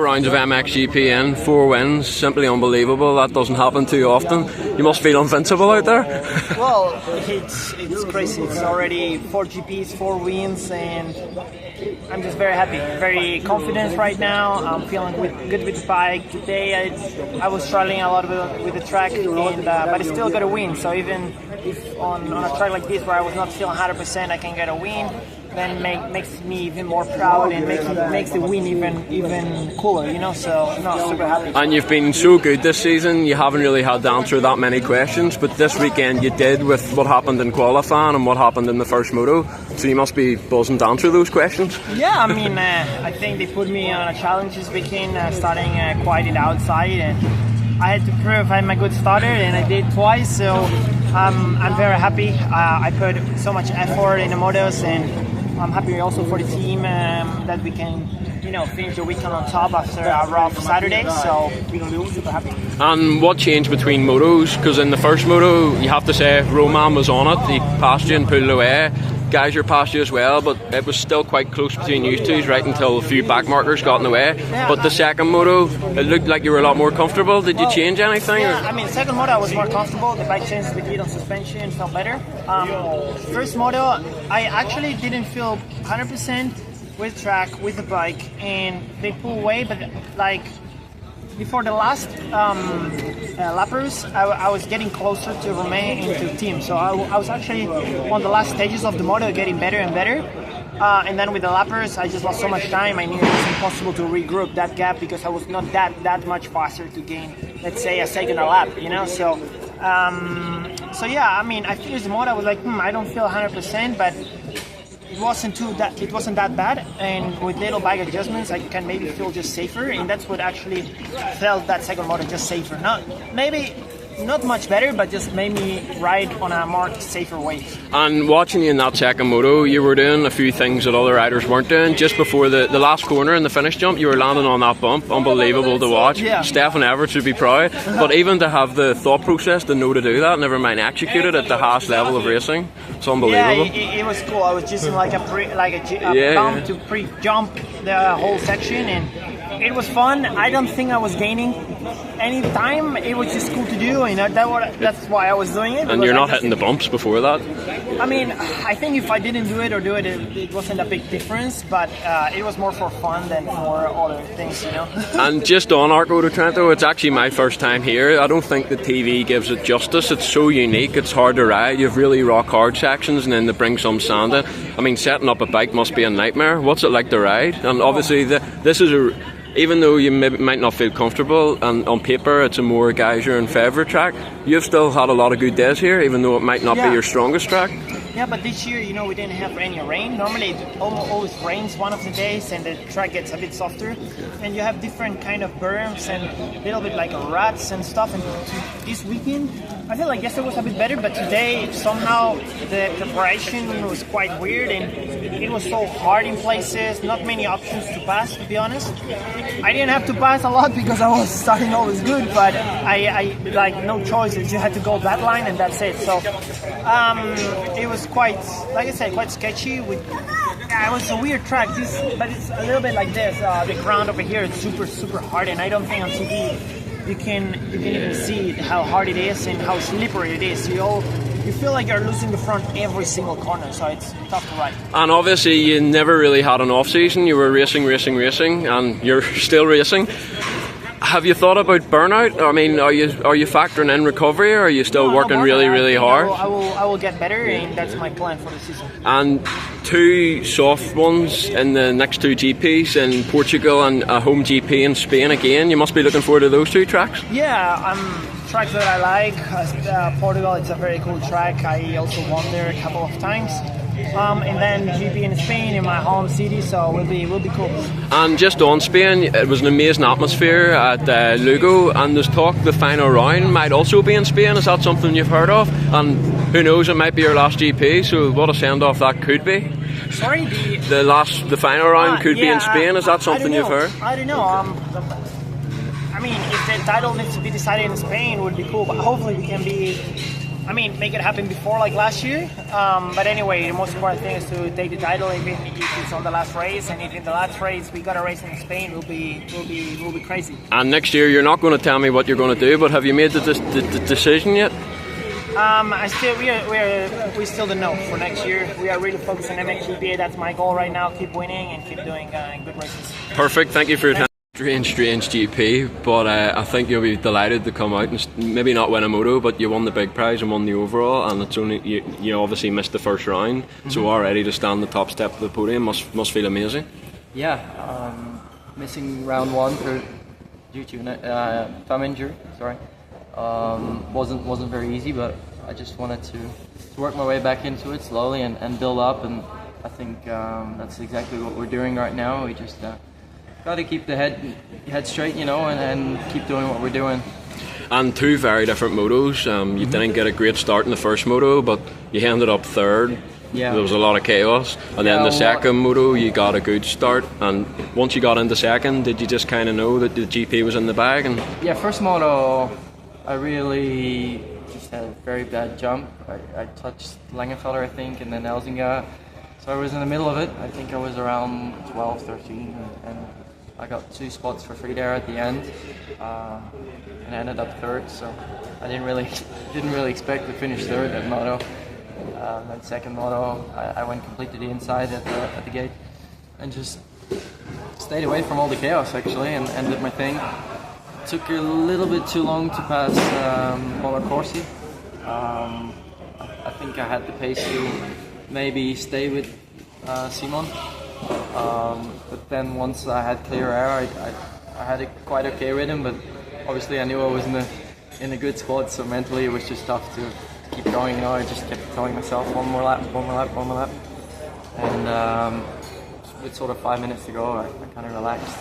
Rounds of MXGP in, 4 wins, simply unbelievable. That doesn't happen too often. You must feel invincible out there. Well, it's crazy. It's already 4 GPs, 4 wins, and I'm just very happy, very confident right now. I'm feeling good with the bike. Today I was struggling a lot with the track, but I still got a win. So even if on a track like this where I was not feeling 100%, I can get a win, then makes me even more proud and makes the win even cooler, you know. So super happy. And you've been so good this season. You haven't really had to answer that many questions, but this weekend you did with what happened in qualifying and what happened in the first moto. So you must be buzzing to answer those questions. Yeah, I mean, I think they put me on a challenge this weekend, starting quite it outside, and I had to prove I'm a good starter, and I did twice. So I'm very happy. I put so much effort in the motos, and I'm happy also for the team that we can, finish the weekend on top after a rough Saturday. So we're super happy. And what changed between motos? Because in the first moto, you have to say Roman was on it. He passed you and pulled away. Geyser passed you as well, but it was still quite close between you two right until a few back markers got in the way. Yeah, but the second moto, it looked like you were a lot more comfortable. Did you change anything? Yeah, I mean, second moto I was more comfortable. The bike changed a bit on suspension, felt better. First moto, I actually didn't feel 100% with track, with the bike, and they pull away, but like before the last lappers, I was getting closer to Romain into team. So I was actually on the last stages of the moto getting better and better. And then with the lappers, I just lost so much time. I knew it was impossible to regroup that gap because I was not that much faster to gain, let's say, a second a lap, So yeah, I mean, I finished the moto. I was like, I don't feel 100%, but it wasn't that bad, and with little bike adjustments I can maybe feel just safer, and that's what actually felt that second motor just safer. Not much better, but just made me ride on a more safer way. And watching you in that second moto, you were doing a few things that other riders weren't doing. Just before the last corner in the finish jump, you were landing on that bump. Unbelievable to watch. Yeah. Stefan Everts would be proud. But even to have the thought process to know to do that, never mind execute it at the highest level of racing, it's unbelievable. Yeah, it was cool. I was just in like a bump to pre-jump the whole section, and it was fun. I don't think I was gaining any time. It was just cool to do, that's why I was doing it. And you're not hitting the bumps before that? I mean, I think if I didn't do it, it wasn't a big difference, but it was more for fun than for other things, And just on Arco de Trento, it's actually my first time here. I don't think the TV gives it justice. It's so unique, it's hard to ride. You have really rock hard sections and then they bring some sand in. I mean, setting up a bike must be a nightmare. What's it like to ride? And obviously this is even though you might not feel comfortable, and on paper it's a more geyser and favourite track, you've still had a lot of good days here, even though it might not be your strongest track. Yeah, but this year, we didn't have any rain. Normally it always rains one of the days and the track gets a bit softer. And you have different kind of berms and a little bit like ruts and stuff. And this weekend, I feel like yesterday was a bit better, but today somehow the preparation was quite weird and it was so hard in places, not many options to pass, to be honest. I didn't have to pass a lot because I was starting always good, but I like no choices. You had to go that line and that's it. So it was quite, like I said, quite sketchy. It was a weird track, but it's a little bit like this. The ground over here is super hard, and I don't think on TV you can even see how hard it is and how slippery it is. You feel like you're losing the front every single corner, so it's tough to ride. And obviously you never really had an off season. You were racing, and you're still racing. Have you thought about burnout? I mean, are you factoring in recovery, or are you still working really hard? I will get better, and that's my plan for the season. And 2 soft ones in the next 2 GPs in Portugal and a home GP in Spain again. You must be looking forward to those 2 tracks. Yeah, tracks that I like. Portugal, it's a very cool track. I also won there a couple of times. And then GP in Spain in my home city, so will be cool. And just on Spain, it was an amazing atmosphere at Lugo, and there's talk the final round might also be in Spain. Is that something you've heard of? And who knows, it might be your last GP, so what a send-off that could be. Sorry? The final round could be in Spain. Is that something you've heard? I don't know. I mean, if the title needs to be decided in Spain, it would be cool, but hopefully we can be I mean, make it happen before like last year. But anyway, the most important thing is to take the title, even if it's on the last race. And if in the last race we got a race in Spain, will be crazy. And next year, you're not going to tell me what you're going to do, but have you made the decision yet? We still don't know for next year. We are really focused on MXGP. That's my goal right now. Keep winning and keep doing good races. Perfect. Thank you for your time. Strange GP, but I think you'll be delighted to come out and maybe not win a moto, but you won the big prize and won the overall, and it's only you obviously missed the first round, so already to stand the top step of the podium must feel amazing. Yeah, missing round one due to thumb injury. Sorry, wasn't very easy, but I just wanted to work my way back into it slowly and build up, and I think that's exactly what we're doing right now. We just got to keep the head straight, and keep doing what we're doing. And two very different motos. You didn't get a great start in the first moto, but you ended up third. Yeah. There was a lot of chaos. And then the second moto, you got a good start. And once you got into second, did you just kind of know that the GP was in the bag? And yeah, first moto, I really just had a very bad jump. I touched Langenfelder, I think, and then Elzinga. So I was in the middle of it. I think I was around 12, 13, and I got 2 spots for free there at the end, and I ended up third. So I didn't really expect to finish third at moto. Then second moto, I went completely to the inside at the gate, and just stayed away from all the chaos actually, and did my thing. Took a little bit too long to pass Mola Corsi. I think I had the pace to maybe stay with Simon. But then once I had clear air, I had it quite okay with him, but obviously I knew I was in a good spot, so mentally it was just tough to keep going. I just kept telling myself one more lap, and with sort of 5 minutes to go, I kind of relaxed.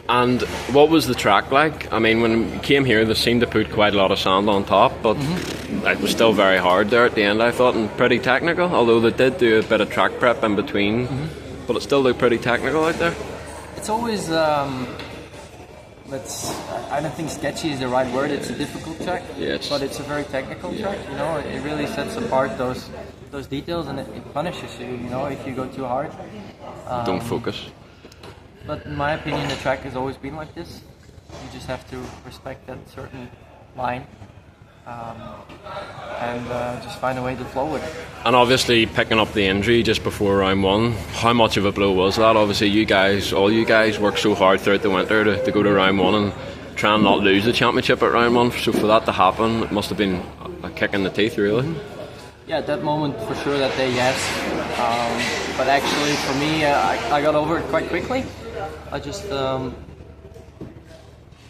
And what was the track like? I mean, when we came here, they seemed to put quite a lot of sand on top, but it was still very hard there at the end, I thought, and pretty technical, although they did do a bit of track prep in between. But it still looked pretty technical out there. It's always, I don't think sketchy is the right word. It's a difficult track, but it's a very technical track. It really sets apart those details, and it punishes you. If you go too hard. Don't focus. But in my opinion, the track has always been like this. You just have to respect that certain line. And just find a way to flow with it. And obviously picking up the injury just before round one, how much of a blow was that? Obviously all you guys worked so hard throughout the winter to go to round one and try and not lose the championship at round one, so for that to happen, it must have been a kick in the teeth, really. Yeah, at that moment for sure that day, yes. But actually for me, I got over it quite quickly. I just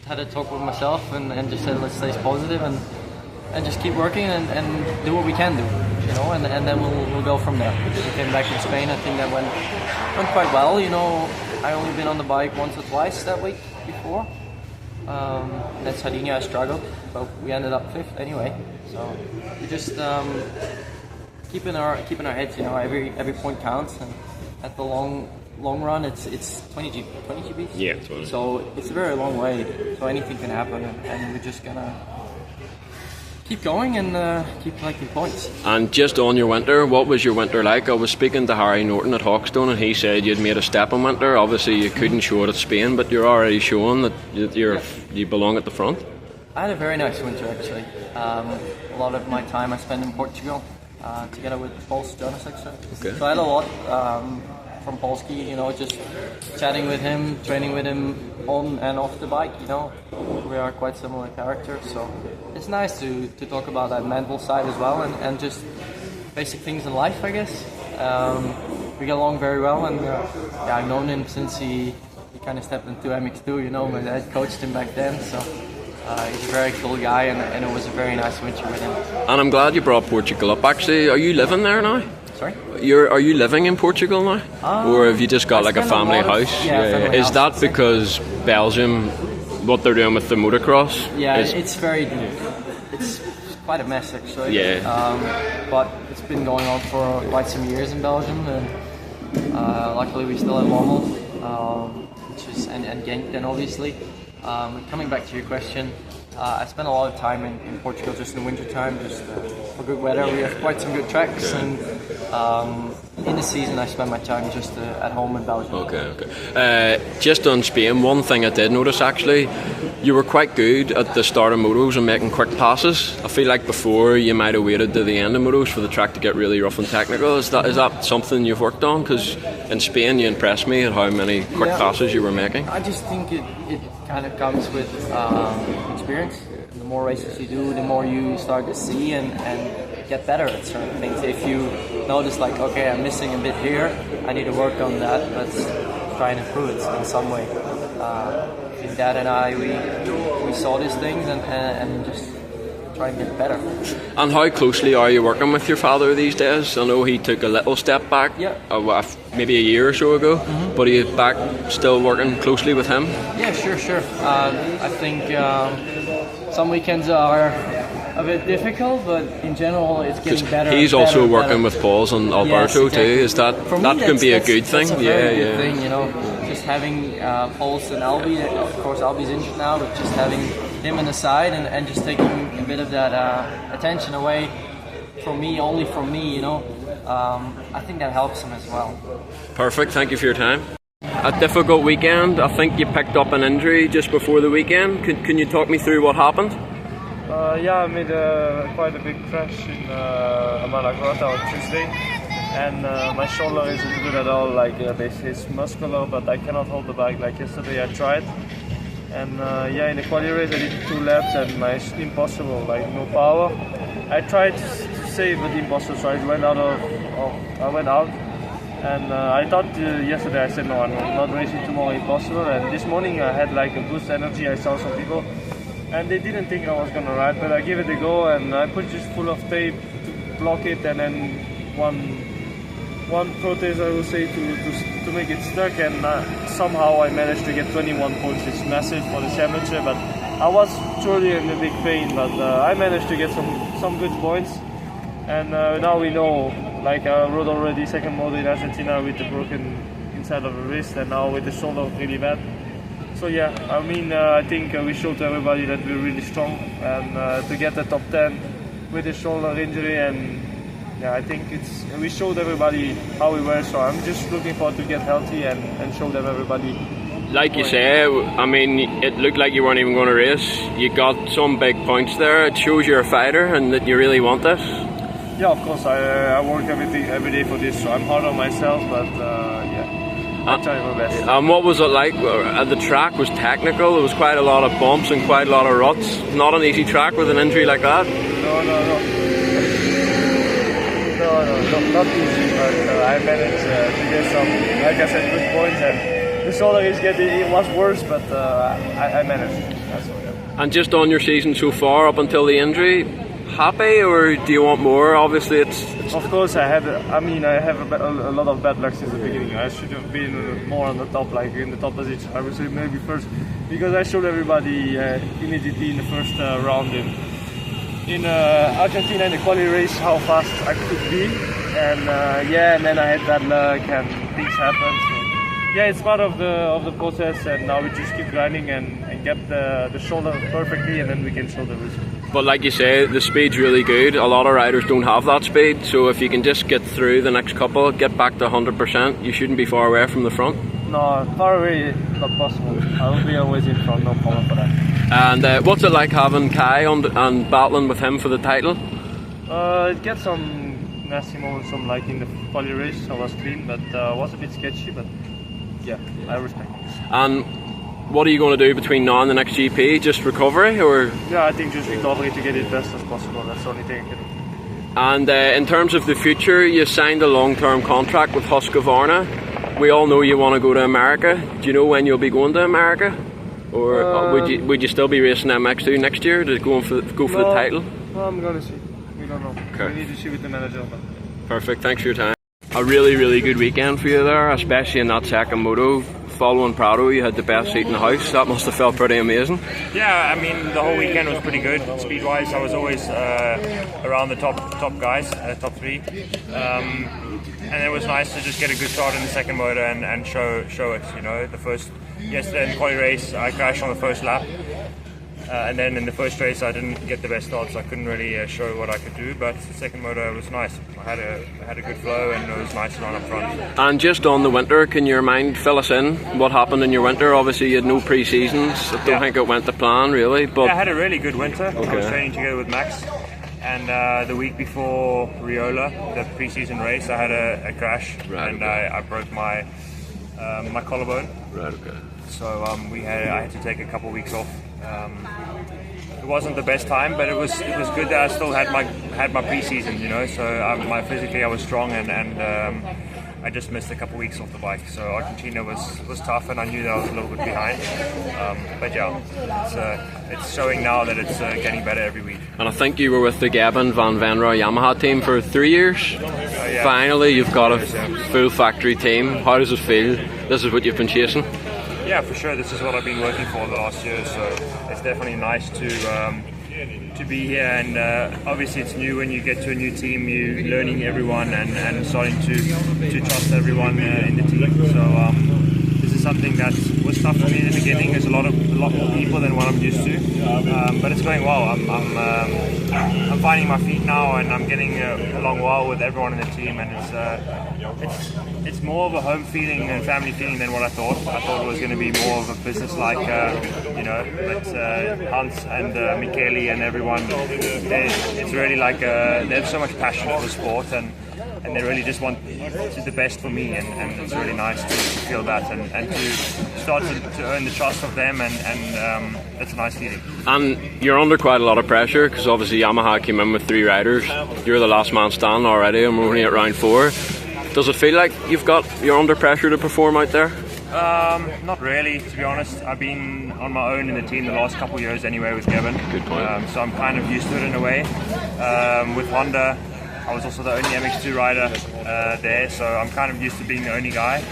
had a talk with myself and just said, let's stay positive and just keep working and do what we can do, and then we'll go from there. We came back in Spain. I think that went quite well. I only been on the bike once or twice that week before. At Sardinia I struggled, but we ended up 5th anyway. So we just keeping our heads. Every point counts, and at the long run, it's 20 GBs. Yeah, 20. So it's a very long way. So anything can happen, and we're just gonna keep going and keep collecting points. And just on your winter, what was your winter like? I was speaking to Harry Norton at Hawkstone, and he said you'd made a step in winter. Obviously you couldn't show it at Spain, but you're already showing that you belong at the front. I had a very nice winter actually. A lot of my time I spent in Portugal together with Pols Jonas actually. Okay. So I had a lot from Polski, just chatting with him, training with him on and off the bike. We are quite similar characters, so it's nice to talk about that mental side as well, and just basic things in life, I guess. We get along very well, and I've known him since he kind of stepped into MX2. My dad coached him back then, so he's a very cool guy, and it was a very nice winter with him. And I'm glad you brought Portugal up. Actually, are you living there now? Sorry? Are you living in Portugal now? Or have you just got like a family house? Family Is house. that because Belgium, what they're doing with the motocross? Yeah, it's quite a mess actually. Yeah. But it's been going on for quite some years in Belgium, and luckily we still have Horgmo, which is and Genk then obviously. Coming back to your question, I spent a lot of time in Portugal just in winter time, just for good weather. We have quite some good tracks, and in the season I spend my time just at home in Belgium. Okay. Just on Spain, one thing I did notice actually, you were quite good at the start of motos and making quick passes. I feel like before you might have waited to the end of motos for the track to get really rough and technical. Is that something you've worked on? Because in Spain you impressed me at how many quick passes you were making. I just think it kind of comes with experience. The more races you do, the more you start to see and get better at certain things. If you notice like, okay, I'm missing a bit here, I need to work on that, let's try and improve it in some way. I think Dad and I, we saw these things and just try and get better. And how closely are you working with your father these days? I know he took a little step back, maybe a year or so ago, but are you back still working closely with him? Yeah, sure. I think some weekends are a bit difficult, but in general it's getting better. He's also working with Pauls and Alberto too. Is that can be a good thing? That's a very good thing, you know. Just having Pauls and Albie. Of course, Albie's injured now, but just having him on the side and just taking a bit of that attention away only from me, you know. I think that helps him as well. Perfect. Thank you for your time. A difficult weekend. I think you picked up an injury just before the weekend. Can you talk me through what happened? I made quite a big crash in Malagrota on Tuesday, and my shoulder isn't good at all. Like it's muscular, but I cannot hold the bike. Like yesterday, I tried, and in the quali race I did 2 laps, and my impossible, like no power. I tried to save, but impossible. So I went out. And I thought yesterday, I said no, I'm not racing tomorrow, impossible. And this morning I had like a boost energy. I saw some people, and they didn't think I was gonna ride, but I gave it a go, and I put just full of tape to block it, and then one protest, I would say, to make it stuck. And somehow I managed to get 21 points. It's massive for the championship, but I was truly in a big pain. But I managed to get some good points, and now we know. Like I rode already second moto in Argentina with the broken inside of the wrist, and now with the shoulder really bad. So I think we showed to everybody that we're really strong, and to get the top 10 with the shoulder injury, and I think we showed everybody how we were. So I'm just looking forward to get healthy and show them everybody. Like you say, I mean, it looked like you weren't even going to race. You got some big points there. It shows you're a fighter and that you really want this. Yeah, of course. I work every day for this, so I'm hard on myself, but I try my best. And what was it like? The track was technical. There was quite a lot of bumps and quite a lot of ruts. Not an easy track with an injury like that. No, not easy. But I managed to get some, like I said, good points. And the shoulder it was worse, but I managed. That's all. Yeah. And just on your season so far, up until the injury, happy, or do you want more? Obviously, it's of course I have a lot of bad luck since the beginning. I should have been more on the top, like in the top position. I would say maybe first, because I showed everybody immediately in the first round in Argentina in the quali race how fast I could be, and then I had bad luck and things happened. So, it's part of the process, and now we just keep grinding and get the shoulder perfectly, and then we can show the result. But like you say, the speed's really good. A lot of riders don't have that speed, so if you can just get through the next couple, get back to 100%, you shouldn't be far away from the front. No, far away, not possible. I will be always in front, no problem for that. And what's it like having Kai and battling with him for the title? It gets some nasty moments, like in the quali race, I was clean, but was a bit sketchy, but I respect it. And what are you going to do between now and the next GP? Just recovery, or? Yeah, I think just recovery to get it best as possible. That's the only thing I can do. And in terms of the future, you signed a long-term contract with Husqvarna. We all know you want to go to America. Do you know when you'll be going to America? Or would you still be racing MX2 next year to go for the title? No, I'm going to see. We don't know. Okay. We need to see with the manager. But... Perfect. Thanks for your time. A really, really good weekend for you there, especially in that second moto. Following Prado, you had the best seat in the house. That must have felt pretty amazing. Yeah, I mean, the whole weekend was pretty good. Speed-wise, I was always around the top guys, top 3. And it was nice to just get a good start in the second motor and show it. You know, the yesterday in the quali race, I crashed on the first lap. And then in the first race I didn't get the best start, so I couldn't really show what I could do, but the second moto was nice. I had a good flow and it was nice to run up front. And just on the winter, can you fill us in what happened in your winter? Obviously you had no pre-seasons, I don't think it went to plan really. But I had a really good winter. I was training together with Max, and the week before Riola, the pre-season race, I had a crash, and I broke my collarbone. Right, okay. So I had to take a couple of weeks off. It wasn't the best time, but it was good that I still had my pre-season, you know. So physically I was strong, and I just missed a couple of weeks off the bike. So Argentina was tough, and I knew that I was a little bit behind. But yeah, it's showing now that it's getting better every week. And I think you were with the Gavin Van Venra Yamaha team for 3 years. Yeah. Finally, you've got a full factory team. How does it feel? This is what you've been chasing. Yeah, for sure. This is what I've been working for the last year, so it's definitely nice to be here. And obviously, it's new when you get to a new team. You're learning everyone and starting to trust everyone in the team. So this is something that was tough for me in the beginning. There's a lot more people than what I'm used to, but it's going well. I'm finding my feet now, and I'm getting along well with everyone in the team, and it's more of a home feeling and family feeling than what I thought. I thought it was going to be more of a business-like, but Hans and Michele and everyone, it's really like they have so much passion for the sport, and they really just want the best for me, and it's really nice to feel that and to start to earn the trust of them, and it's a nice feeling. And you're under quite a lot of pressure, because obviously Yamaha came in with 3 riders. You're the last man standing already, and we're only at round 4. Does it feel like you're under pressure to perform out there? Not really, to be honest. I've been on my own in the team the last couple of years anyway with Gavin. Good point. So I'm kind of used to it in a way. With Honda, I was also the only MX2 rider there, so I'm kind of used to being the only guy.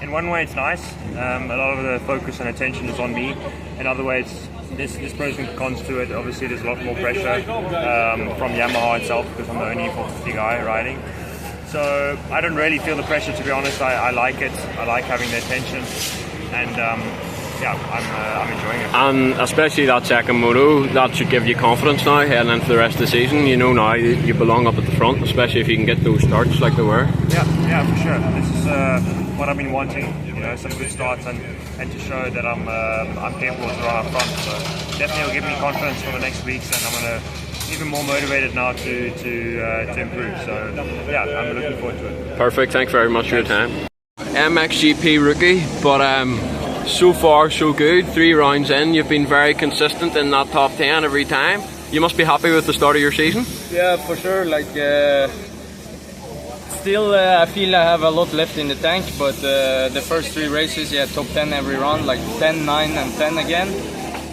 In one way it's nice. A lot of the focus and attention is on me. In other ways, there's pros and cons to it. Obviously there's a lot more pressure from Yamaha itself, because I'm the only 450 guy riding. So I don't really feel the pressure, to be honest. I like it. I like having the attention, and I'm enjoying it. And especially that second moto, that should give you confidence now heading into the rest of the season. You know now you belong up at the front, especially if you can get those starts like they were. Yeah, for sure. This is what I've been wanting. You know, some good starts and to show that I'm capable to run up front. So definitely will give me confidence for the next weeks, and I'm gonna even more motivated now to improve. So yeah, I'm looking forward to it. Perfect. Thanks very much for your time. MXGP rookie, but so far so good. 3 rounds in, you've been very consistent in that top 10 every time. You must be happy with the start of your season. Yeah, for sure. Still, I feel I have a lot left in the tank, but the first 3 races, top 10 every round, 10, 9 and 10 again.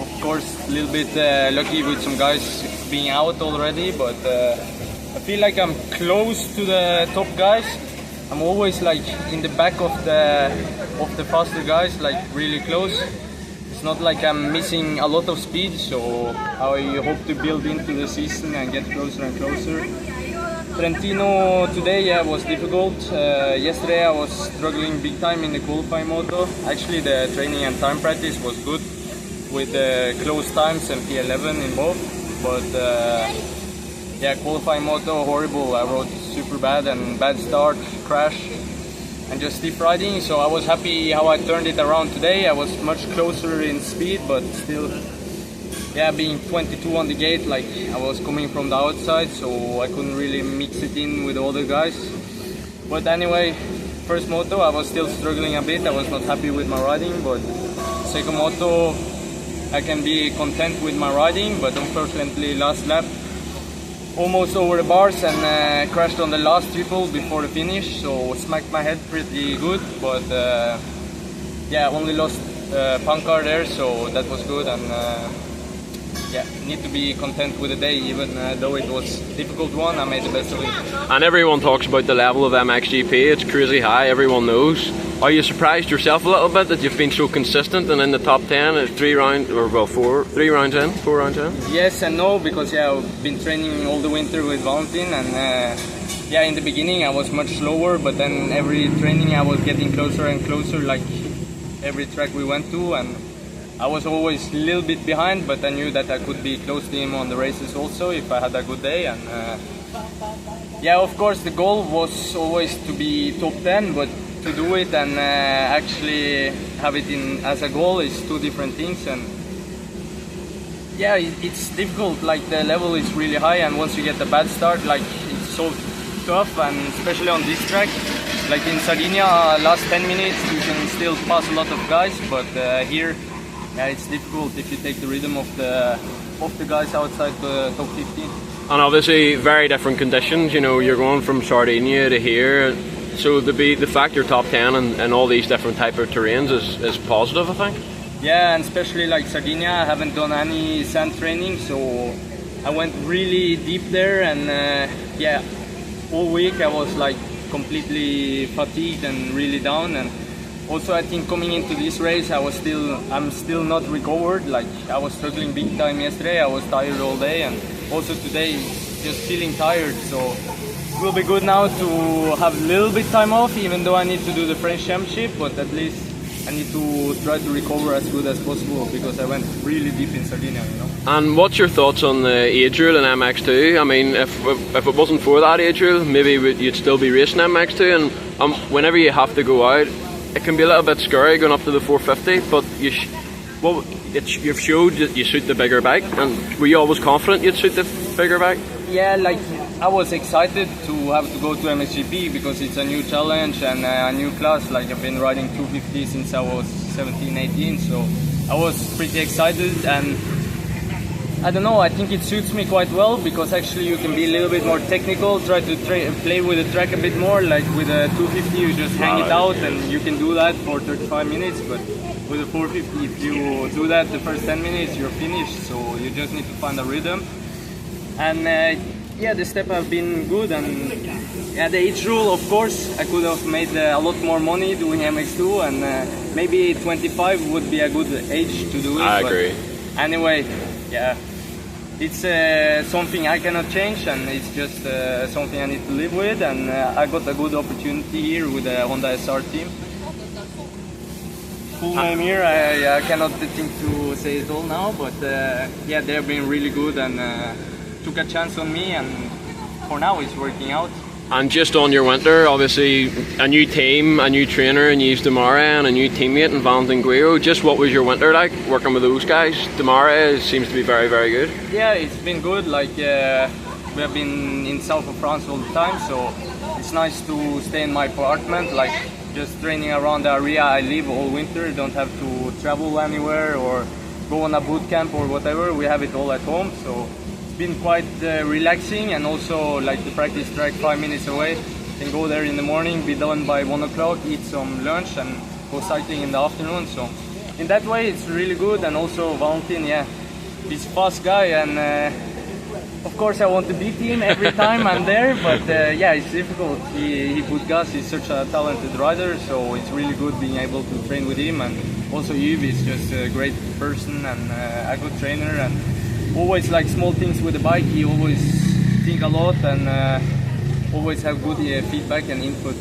Of course, a little bit lucky with some guys being out already, but I feel like I'm close to the top guys. I'm always in the back of the faster guys, really close. It's not like I'm missing a lot of speed, so I hope to build into the season and get closer and closer. Trentino today was difficult. Yesterday I was struggling big time in the qualifying moto. Actually the training and time practice was good with close times and P11 in both, but qualifying moto horrible. I rode super bad and bad start, crash and just stiff riding, so I was happy how I turned it around today. I was much closer in speed, but still being 22 on the gate, I was coming from the outside, so I couldn't really mix it in with all the guys. But anyway, first moto I was still struggling a bit. I was not happy with my riding, but second moto I can be content with my riding, but unfortunately last lap almost over the bars and crashed on the last triple before the finish, so smacked my head pretty good, but only lost Pankar there, so that was good, and need to be content with the day, even though it was a difficult one. I made the best of it. And everyone talks about the level of MXGP, it's crazy high, everyone knows. Are you surprised yourself a little bit that you've been so consistent and in the top 10 at 3 rounds, or 4 rounds in? Yes and no, because I've been training all the winter with Valentin, and in the beginning I was much slower, but then every training I was getting closer and closer, every track we went to, and I was always a little bit behind, but I knew that I could be close to him on the races also if I had a good day. And yeah, of course the goal was always to be top 10, but to do it and actually have it in as a goal is two different things. And yeah, it's difficult. Like the level is really high, and once you get a bad start, like it's so tough, and especially on this track. Like in Sardinia, last 10 minutes you can still pass a lot of guys, but here, yeah, it's difficult if you take the rhythm of the guys outside the top 15. And obviously, very different conditions. You know, you're going from Sardinia to here, so the fact you're top 10 and all these different type of terrains is positive, I think. Yeah, and especially like Sardinia, I haven't done any sand training, so I went really deep there, and yeah, all week I was like completely fatigued and really down. And also I think coming into this race I'm still not recovered. Like I was struggling big time yesterday, I was tired all day, and also today just feeling tired. So it will be good now to have a little bit time off, even though I need to do the French Championship, but at least I need to try to recover as good as possible, because I went really deep in Sardinia, you know. And what's your thoughts on the age rule in MX2? I mean, if it wasn't for that age rule, maybe you'd still be racing MX2, and whenever you have to go out, it can be a little bit scary going up to the 450, but you've showed that you suit the bigger bike, and were you always confident you'd suit the bigger bike? Yeah, like I was excited to have to go to MXGP because it's a new challenge and a new class. Like I've been riding 250 since I was 17, 18, so I was pretty excited. And I don't know, I think it suits me quite well, because actually you can be a little bit more technical, try to play with the track a bit more. Like with a 250 you just hang it out and you can do that for 35 minutes, but with a 450 if you do that the first 10 minutes you're finished, so you just need to find a rhythm. And yeah, the step have been good, and yeah, the age rule, of course, I could have made a lot more money doing MX2, and maybe 25 would be a good age to do it. I agree. Anyway, yeah, it's something I cannot change, and it's just something I need to live with, and I got a good opportunity here with the Honda SR team. Full name here, I cannot think to say it all now, but yeah, they've been really good and took a chance on me, and for now it's working out. And just on your winter, obviously a new team, a new trainer in Yves Demare, and a new teammate in Valentin Guillot. Just what was your winter like working with those guys? Demare seems to be very, very good. Yeah, it's been good. Like we have been in south of France all the time, so it's nice to stay in my apartment, like just training around the area I live all winter. Don't have to travel anywhere or go on a boot camp or whatever. We have it all at home, so been quite relaxing. And also like the practice track 5 minutes away, can go there in the morning, be done by 1 o'clock, eat some lunch and go cycling in the afternoon. So in that way it's really good. And also Valentin, yeah, he's a fast guy, and of course I want to beat him every time I'm there, but yeah, it's difficult. He put gas, he's such a talented rider, so it's really good being able to train with him. And also Yves is just a great person and a good trainer, and always like small things with the bike, he always think a lot and always have good feedback and input.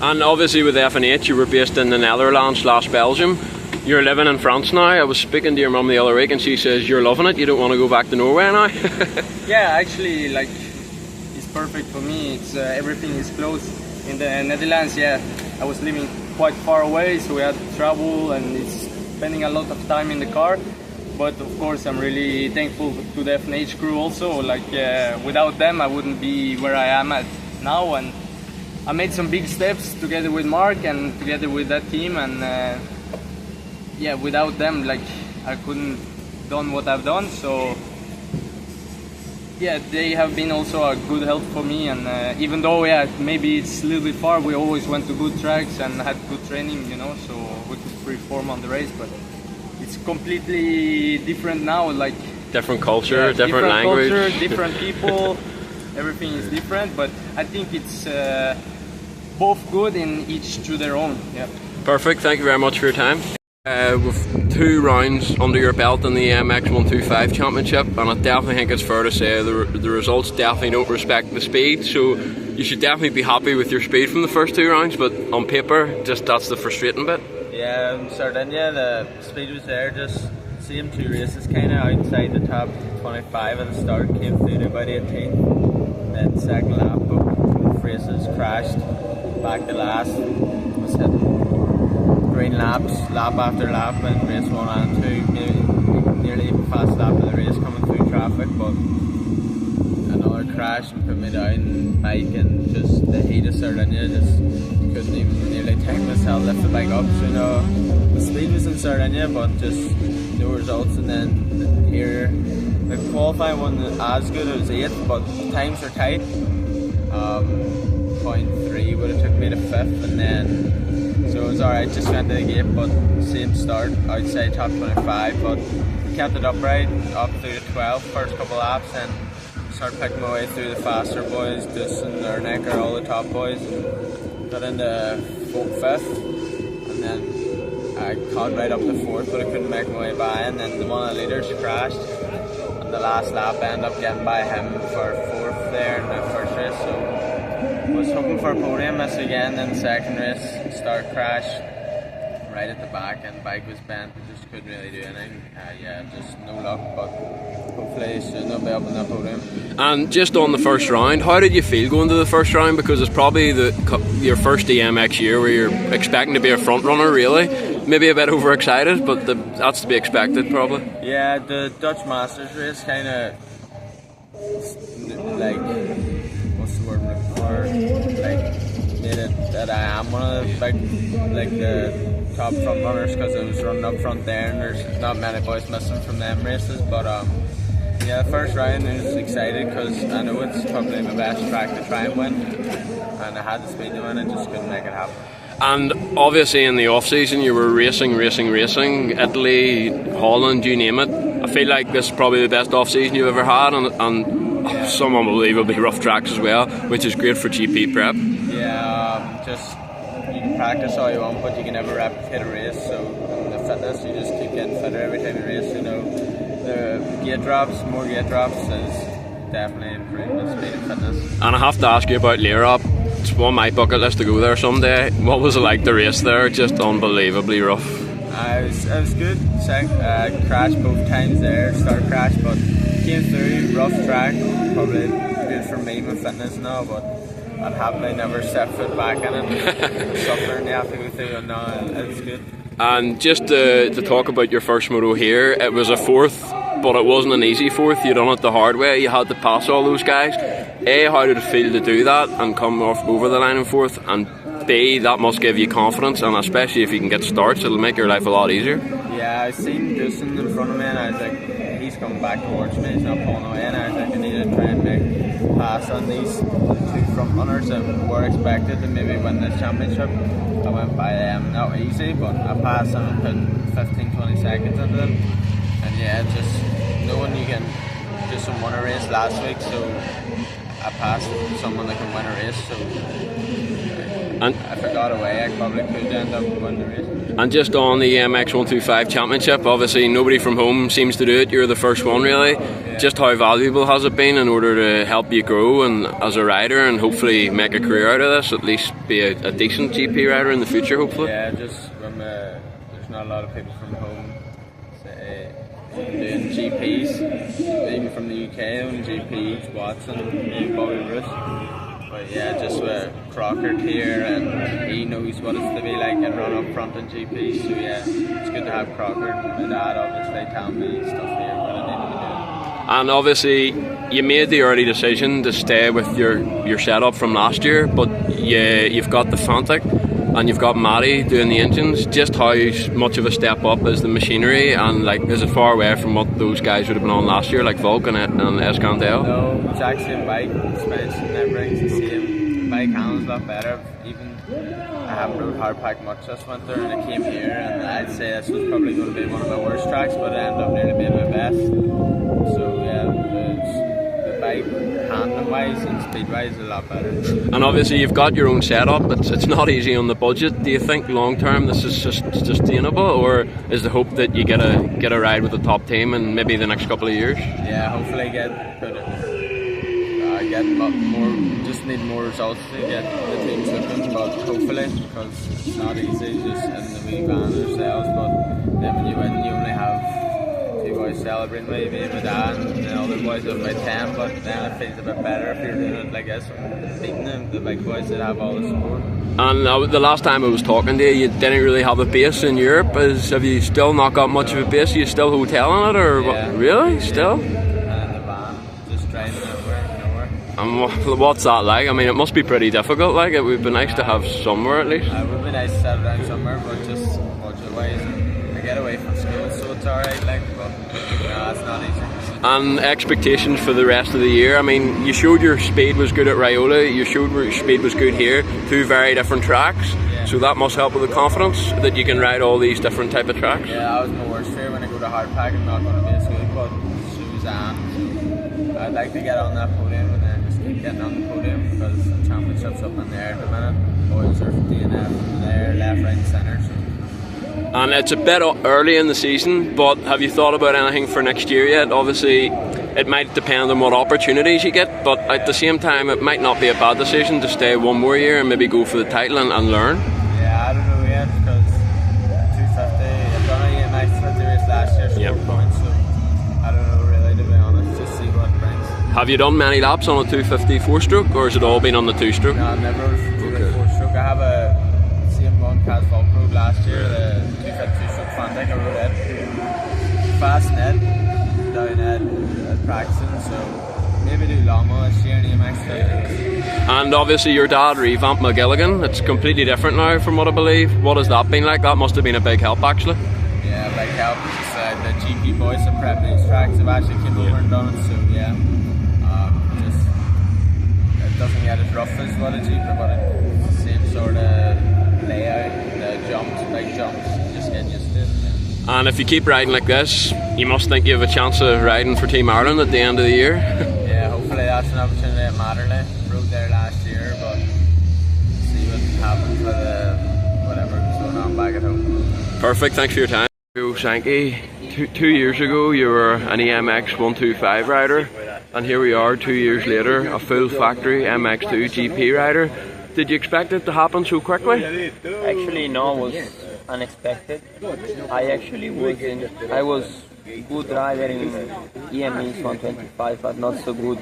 And obviously with F1 you were based in the Netherlands / Belgium. You're living in France now. I was speaking to your mum the other week and she says you're loving it, you don't want to go back to Norway now. Yeah, actually, like it's perfect for me. It's everything is close. In the Netherlands, yeah, I was living quite far away, so we had to travel and it's spending a lot of time in the car. But of course I'm really thankful to the F1 crew also. Like without them I wouldn't be where I am at now, and I made some big steps together with Mark and together with that team, and yeah, without them like I couldn't done what I've done. So yeah, they have been also a good help for me, and even though yeah, maybe it's a little bit far, we always went to good tracks and had good training, you know, so we could perform on the race. But it's completely different now, like different culture, yeah, different language, culture, different people, everything is different, but I think it's both good in each to their own. Yeah. Perfect, thank you very much for your time. With 2 rounds under your belt in the MX125 Championship, and I definitely think it's fair to say the results definitely don't respect the speed, so you should definitely be happy with your speed from the first 2 rounds, but on paper, just that's the frustrating bit. Yeah, Sardinia, the speed was there, just same 2 races kind of outside the top 25 at the start, came through to about 18, then second lap, both races crashed, back to last, was hitting green laps, lap after lap in race 1 and 2, nearly fast lap of the race coming through traffic, but another crash and put me down bike, and just the heat of Sardinia, just couldn't even nearly take myself, lift the bike up. So the speed was in Sardinia, but just no results. And then here, the qualifying wasn't as good. It was 8th, but the times were tight. 0.3 would have took me to 5th, and then so it was alright. Just went to the gate, but same start outside top 25, but kept it upright up through the 12 first couple laps, and started picking my way through the faster boys, Dustin, Ernecker, all the top boys, and got into 5th, and then I caught right up to 4th, but I couldn't make my way by, and then one of the leaders crashed, and the last lap I ended up getting by him for 4th there in the first race, so was hoping for a podium, missed again in the second race, start crash, right at the back, and the bike was bent, we just couldn't really do anything. Yeah, just no luck, but hopefully soon I'll be up on the podium. And just on the first round, how did you feel going to the first round? Because it's probably your first DMX year where you're expecting to be a front runner, really. Maybe a bit overexcited, but that's to be expected, probably. Yeah, the Dutch Masters race kind of, like, what's the word I'm looking for? Like, made it that I am one of the big, like, the top front runners, because I was running up front there, and there's not many boys missing from them races. But yeah, the first round I was excited because I know it's probably my best track to try and win, and I had the speed to win, and just couldn't make it happen. And obviously in the off season you were racing, Italy, Holland, you name it. I feel like this is probably the best off season you've ever had, and some unbelievably rough tracks as well, which is great for GP prep. Yeah, just you can practice all you want, but you can never replicate a race. So the fitness, you just keep getting fitter every time you race. You know, the more gate drops is definitely improving the speed and fitness. And I have to ask you about Lierop. It's on my bucket list to go there someday. What was it like to race there? Just unbelievably rough. It was good. Crashed both times there, start crash, but came through, rough track, probably good for me, my fitness now, but I'd happily never set foot back in it. Suffering you have to go through, and now it's good. And just to talk about your first moto here, it was a 4th, but it wasn't an easy 4th. You done it the hard way. You had to pass all those guys. A, how did it feel to do that and come off over the line in 4th? And B, that must give you confidence, and especially if you can get starts, it'll make your life a lot easier. Yeah, I seen Dustin in front of me, and I was like, he's coming back towards me, he's not pulling away, and I was like, I need to try and make pass on these 2 front runners that were expected to maybe win this championship. I went by them, not easy, but I passed them and put 15-20 seconds into them, and yeah, just knowing you can just won a race last week, so I passed someone that can win a race, so and if I got away, I probably could end up winning the race. And just on the MX 125 Championship, obviously nobody from home seems to do it. You're the first one, really. Yeah. Just how valuable has it been in order to help you grow and as a rider, and hopefully make a career out of this? At least be a decent GP rider in the future, hopefully. Yeah, just from there's not a lot of people from home doing GPs, even from the UK, doing GPs, Watson, maybe Bobby Bruce. But yeah, just with Crockett here, and he knows what it's to be like and run up front in GP. So yeah, it's good to have Crockett. My dad obviously telling me stuff here what I need to be doing. And obviously, you made the early decision to stay with your setup from last year, but you've got the Fantic and you've got Matty doing the engines. Just how much of a step up is the machinery, and like, is it far away from what those guys would have been on last year, like Valk and Escandel? No, it's actually a bike suspension and everything's the same. The bike handles a lot better. Even I haven't rode hardpack much this winter, and I came here, and I'd say this was probably going to be one of my worst tracks, but it ended up nearly being my best. So yeah, the bike handling wise and speed wise is a lot better. And obviously you've got your own setup. It's not easy on the budget. Do you think long term this is just sustainable, or is the hope that you get a ride with the top team in maybe the next couple of years? Yeah, hopefully get more. Just need more results to get the team slipping, but hopefully, because it's not easy just in the wee van ourselves. But then when you win, you only have 2 boys celebrating with you, my dad, and the other boys have about 10. But then it feels a bit better if you're doing it like this, beating them, the big boys that have all the support. And the last time I was talking to you, you didn't really have a base in Europe. Have you still not got much of a base? Are you still hoteling it, or Yeah. what? Really? Still? And in the van, just driving nowhere. And what's that like? I mean, it must be pretty difficult. Like, it would be nice to have somewhere at least. It would be nice to settle down somewhere, but just budget-wise, I get away from school, so it's alright. Like, but no, it's not easy. And expectations for the rest of the year. I mean, you showed your speed was good at Riola, you showed your speed was good here, 2 very different tracks, so that must help with the confidence that you can ride all these different type of tracks. Yeah, that was my worst fear. When I go to hard pack, I'm not going to be as good, but Suzanne, I'd like to get on that podium and then just keep getting on the podium, because the championship's up in there at the minute. Boys are DNF from there, left, right and centre. So. And it's a bit early in the season, but have you thought about anything for next year yet? Obviously, it might depend on what opportunities you get, but at the same time, it might not be a bad decision to stay 1 more year and maybe go for the title and learn. Yeah, I don't know yet, because 250, I've done a EMX 50 race last year, so 4 points, so I don't know really, to be honest, just see what it brings. Have you done many laps on a 250 4-stroke, or has it all been on the 2-stroke? No, I've never rode a 4-stroke. I have a CM1 Cas Valk road last year, the 250 stroke Fantic, I rode it. Fast net, down at practicing, so maybe do Longmo this year in EMX 50. And obviously your dad revamped McGilligan. It's completely different now from what I believe. What has that been like? That must have been a big help actually. Yeah, big help. Just the GP boys have prepped these tracks have actually came over and done it, so yeah. Just it doesn't get as rough as what a GP, but it's the same sort of layout, the jumps, big jumps, just get used to it. Yeah. And if you keep riding like this, you must think you have a chance of riding for Team Ireland at the end of the year. Yeah, hopefully that's an opportunity at Matterley. Rode there last year, but see what happens with whatever's going on back at home. Perfect, thanks for your time. Zanchi, two years ago you were an EMX 125 rider, and here we are 2 years later, a full factory MX2 GP rider. Did you expect it to happen so quickly? Actually, no, it was unexpected. I was good rider in EMX 125, but not so good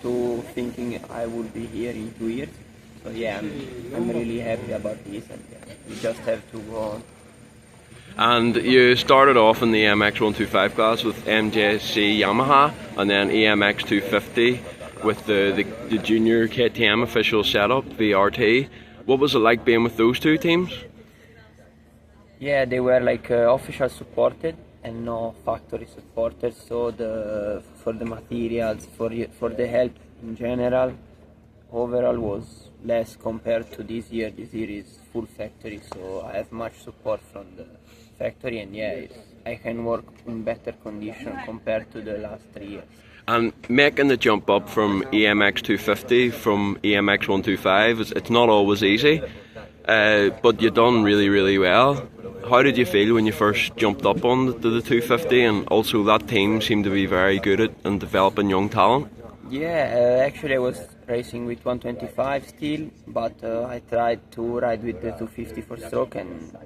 to thinking I would be here in 2 years. So yeah, I'm really happy about this, and yeah, we just have to go on. And you started off in the EMX 125 class with MJC Yamaha, and then EMX 250 with the junior KTM official setup, VRT. What was it like being with those two teams? Yeah, they were like official supported and no factory supported. So for the materials, for the help in general, overall was less compared to this year. This year is full factory, so I have much support from the factory, and yeah, I can work in better condition compared to the last 3 years. And making the jump up from EMX 250 from EMX 125, it's not always easy, but you've done really, really well. How did you feel when you first jumped up on the 250, and also that team seemed to be very good at and developing young talent? Yeah, actually I was racing with 125 still, but I tried to ride with the 250 4-stroke, and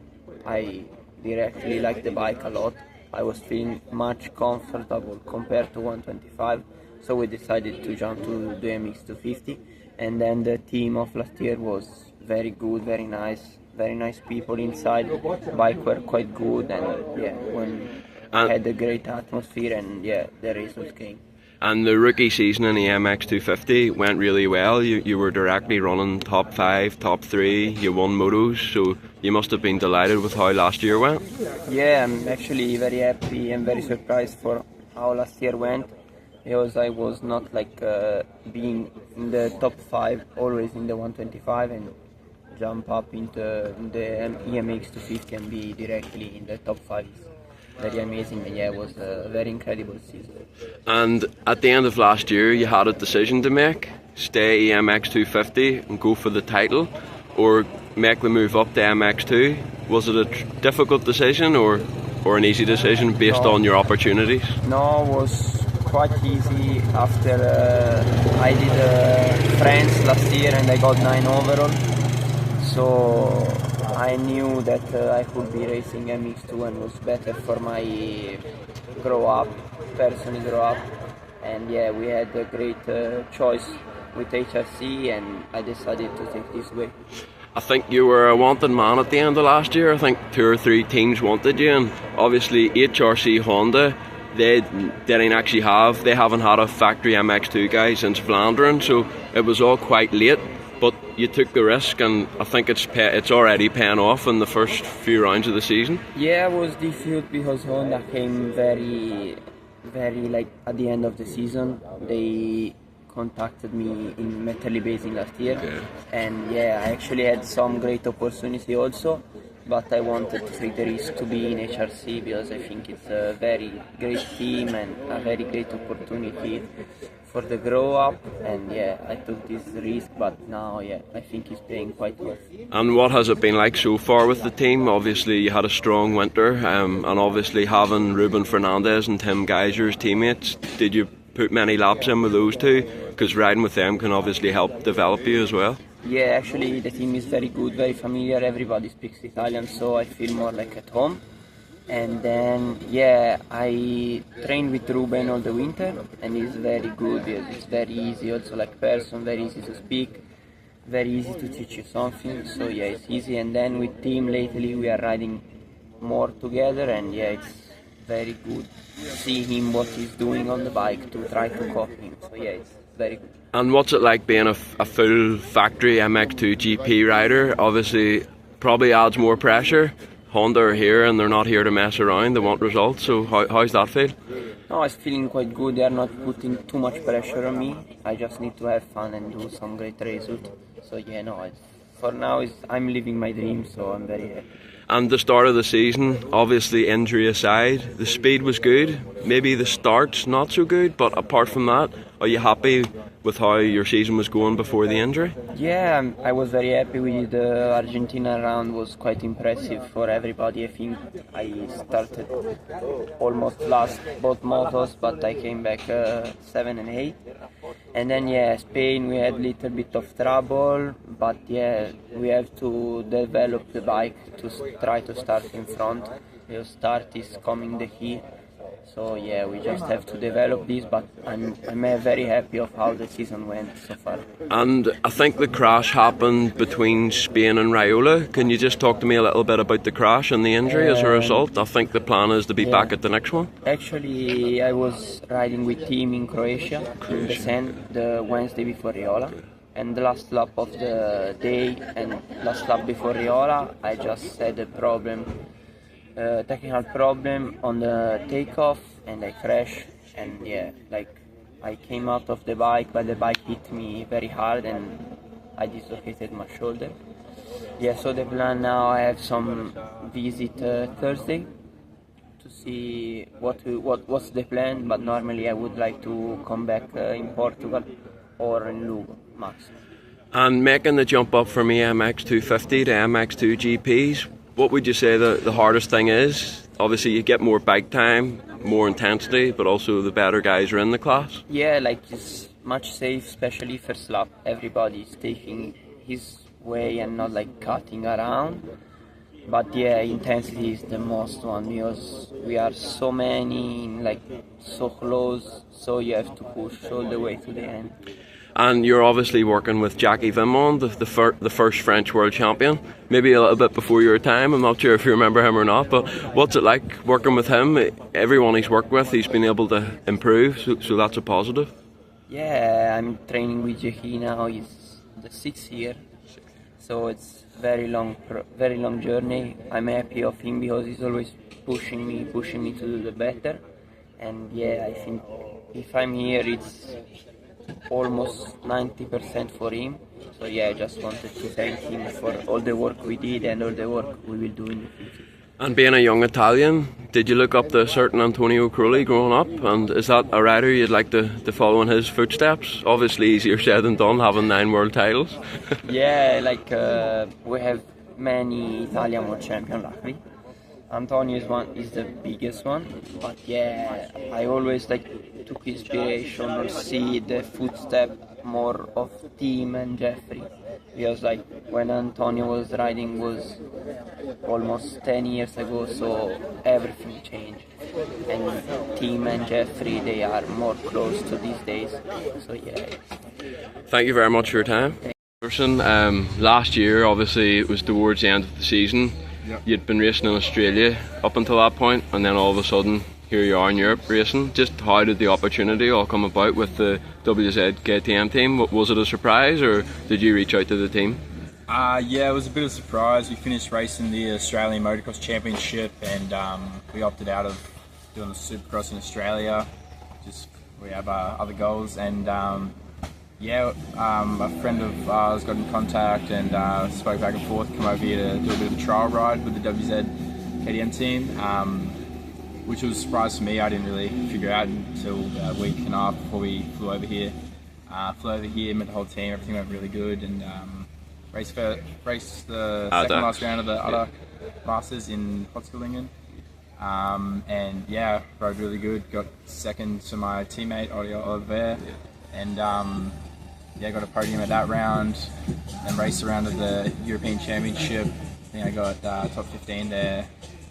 I directly liked the bike a lot. I was feeling much comfortable compared to 125, so we decided to jump to the MX 250. And then the team of last year was very good, very nice people inside. Bike were quite good, and yeah, I had a great atmosphere, and yeah, the results came. And the rookie season in the MX 250 went really well. You were directly running top 5, top 3, you won motos, so you must have been delighted with how last year went. Yeah, I'm actually very happy and very surprised for how last year went, because I was not like being in the top 5, always in the 125, and jump up into the EMX 250 and be directly in the top 5. Very amazing, and yeah, it was a very incredible season. And at the end of last year you had a decision to make: stay EMX 250 and go for the title, or make the move up to MX2. Was it a difficult decision or an easy decision based on your opportunities? No, it was quite easy after I did France last year and I got 9 overall. So I knew that I could be racing MX2 and was better for my personal grow up. And yeah, we had a great choice with HRC and I decided to take this way. I think you were a wanted man at the end of last year. I think 2 or 3 teams wanted you, and obviously HRC Honda, they haven't had a factory MX2 guy since Vlaanderen, so it was all quite late. But you took the risk, and I think it's already paying off in the first few rounds of the season. Yeah, it was difficult because Honda came very like at the end of the season. They contacted me in Metal Basin last year, and yeah, I actually had some great opportunity also, but I wanted to take the risk to be in HRC because I think it's a very great team and a very great opportunity for the grow up, and yeah, I took this risk, but now yeah, I think it's paying quite well. And what has it been like so far with the team? Obviously you had a strong winter, and obviously having Ruben Fernandez and Tim Geiser as teammates, did you put many laps in with those two? Because riding with them can obviously help develop you as well. Yeah, actually the team is very good, very familiar, everybody speaks Italian, so I feel more like at home. And then yeah, I trained with Ruben all the winter and he's very good, it's very easy also like person, very easy to speak, very easy to teach you something, so yeah, it's easy. And then with Tim lately we are riding more together, and yeah, it's very good see him what he's doing on the bike to try to copy him, so yeah, it's very good. And what's it like being a full factory MX2 GP rider? Obviously probably adds more pressure. Honda are here and they're not here to mess around, they want results, so how's that feel? No, it's feeling quite good. They are not putting too much pressure on me. I just need to have fun and do some great results. So yeah, no, for now I'm living my dream, so I'm very happy. And the start of the season, obviously injury aside, the speed was good. Maybe the start's not so good, but apart from that, are you happy with how your season was going before the injury? Yeah, I was very happy with the Argentina round. Was quite impressive for everybody. I think I started almost last both motos, but I came back 7 and 8. And then yeah, Spain we had a little bit of trouble, but yeah, we have to develop the bike to try to start in front. The start is coming the key. So yeah, we just have to develop this, but I'm very happy of how the season went so far. And I think the crash happened between Spain and Raiola. Can you just talk to me a little bit about the crash and the injury as a result? I think the plan is to be back at the next one. Actually, I was riding with team in Croatia in the sand the Wednesday before Raiola. And the last lap of the day and last lap before Raiola, I just had a problem. Technical problem on the takeoff and I crashed, and yeah, like I came out of the bike, but the bike hit me very hard and I dislocated my shoulder. Yeah, so the plan now, I have some visit Thursday to see what's the plan, but normally I would like to come back in Portugal or in Lugo max. And making the jump up from EMX 250 to MX2 GPs, what would you say the hardest thing is? Obviously you get more bike time, more intensity, but also the better guys are in the class. Yeah, like it's much safe, especially first lap. Everybody's taking his way and not like cutting around. But yeah, intensity is the most one because we are so many, like so close, so you have to push all the way to the end. And you're obviously working with Jacky Martens, the first French world champion. Maybe a little bit before your time, I'm not sure if you remember him or not, but what's it like working with him? Everyone he's worked with, he's been able to improve, so that's a positive. Yeah, I'm training with Jacky now, it's the 6th year, so it's very long journey. I'm happy of him because he's always pushing me to do the better. And yeah, I think if I'm here, it's almost 90% for him. So yeah, I just wanted to thank him for all the work we did and all the work we will do in the future. And being a young Italian, did you look up to a certain Antonio Crowley growing up? And is that a rider you'd like to follow in his footsteps? Obviously easier said than done, having 9 world titles. Yeah, like we have many Italian world champions luckily. Antonio is the biggest one, but yeah, I always took inspiration or see the footstep more of Tim and Jeffrey, because when Antonio was riding was almost 10 years ago, so everything changed, and Tim and Jeffrey, they are more close to these days, so yeah. Thank you very much for your time. Last year, obviously, it was towards the end of the season. Yep. You'd been racing in Australia up until that point, and then all of a sudden, here you are in Europe racing. Just how did the opportunity all come about with the WZ KTM team? Was it a surprise, or did you reach out to the team? Yeah, it was a bit of a surprise. We finished racing the Australian Motocross Championship, and we opted out of doing the Supercross in Australia. We have other goals, and a friend of ours got in contact and spoke back and forth, come over here to do a bit of a trial ride with the WZ KTM team, which was a surprise for me. I didn't really figure out until a week and a half before we flew over here. Met the whole team, everything went really good, and raced the second last round of the other Masters in Hotspillingen. And yeah, rode really good, got second to my teammate Oliver, and got a podium at that round, and raced around at the European Championship. I think I got top 15 there,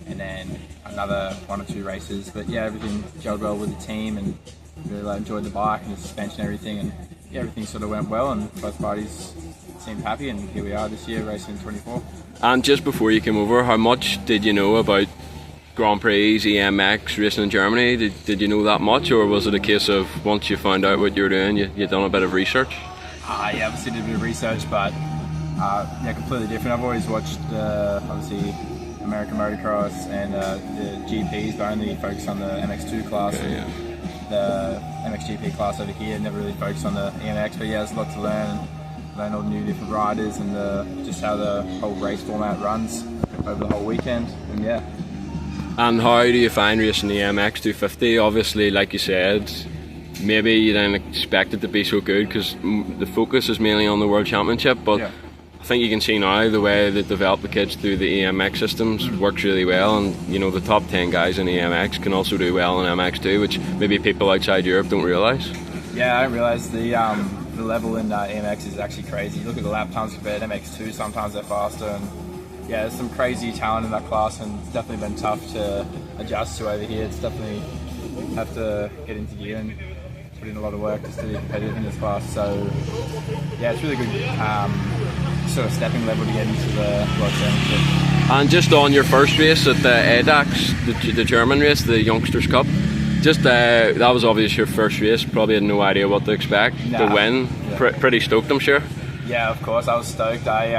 and then another 1 or 2 races. But yeah, everything gelled well with the team, and really enjoyed the bike and the suspension and everything, and yeah, everything sort of went well, and both parties seemed happy, and here we are this year racing 24. And just before you came over, how much did you know about Grand Prix, EMX, racing in Germany? Did you know that much, or was it a case of once you found out what you were doing, you'd done a bit of research? Yeah, obviously did a bit of research, but completely different. I've always watched obviously American motocross and the GPs, but only focused on the MX2 class and the MXGP class over here. Never really focused on the EMX, but yeah, there's a lot to learn all the new different riders and just how the whole race format runs over the whole weekend, and yeah. And how do you find racing the MX 250? Obviously, like you said, maybe you didn't expect it to be so good because the focus is mainly on the World Championship, but I think you can see now the way they develop the kids through the EMX systems works really well, and the top 10 guys in EMX can also do well in MX2, which maybe people outside Europe don't realise. Yeah, I didn't realise the level in EMX is actually crazy. You look at the lap times compared to MX2, sometimes they're faster, and yeah, there's some crazy talent in that class, and it's definitely been tough to adjust to over here. It's definitely have to get into gear and put in a lot of work just to be competitive in this class. So yeah, it's really good sort of stepping level to get into the World Championship. And just on your first race at the ADAX, the German race, the Youngsters Cup, just that was obviously your first race. Probably had no idea what to expect. The win, pretty stoked, I'm sure. Yeah, of course, I was stoked. I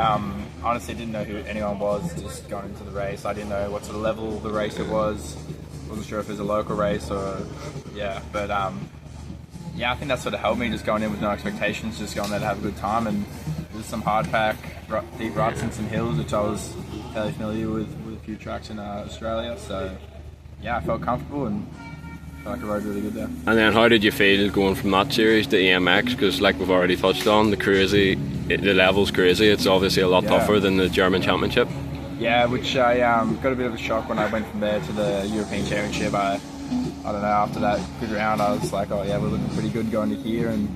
honestly didn't know who anyone was just going into the race. I didn't know what sort of level the race it was. Wasn't sure if it was a local race or but I think that sort of helped me, just going in with no expectations, just going there to have a good time. And there's some hard pack, deep ruts and some hills, which I was fairly familiar with a few tracks in Australia. So yeah, I felt comfortable and felt like I rode really good there. And then how did you feel going from that series to EMX? Because like we've already touched on, the level's crazy. It's obviously a lot tougher than the German Championship. Yeah, which I got a bit of a shock when I went from there to the European Championship. I don't know, after that good round I was like, oh yeah, we're looking pretty good going to here, and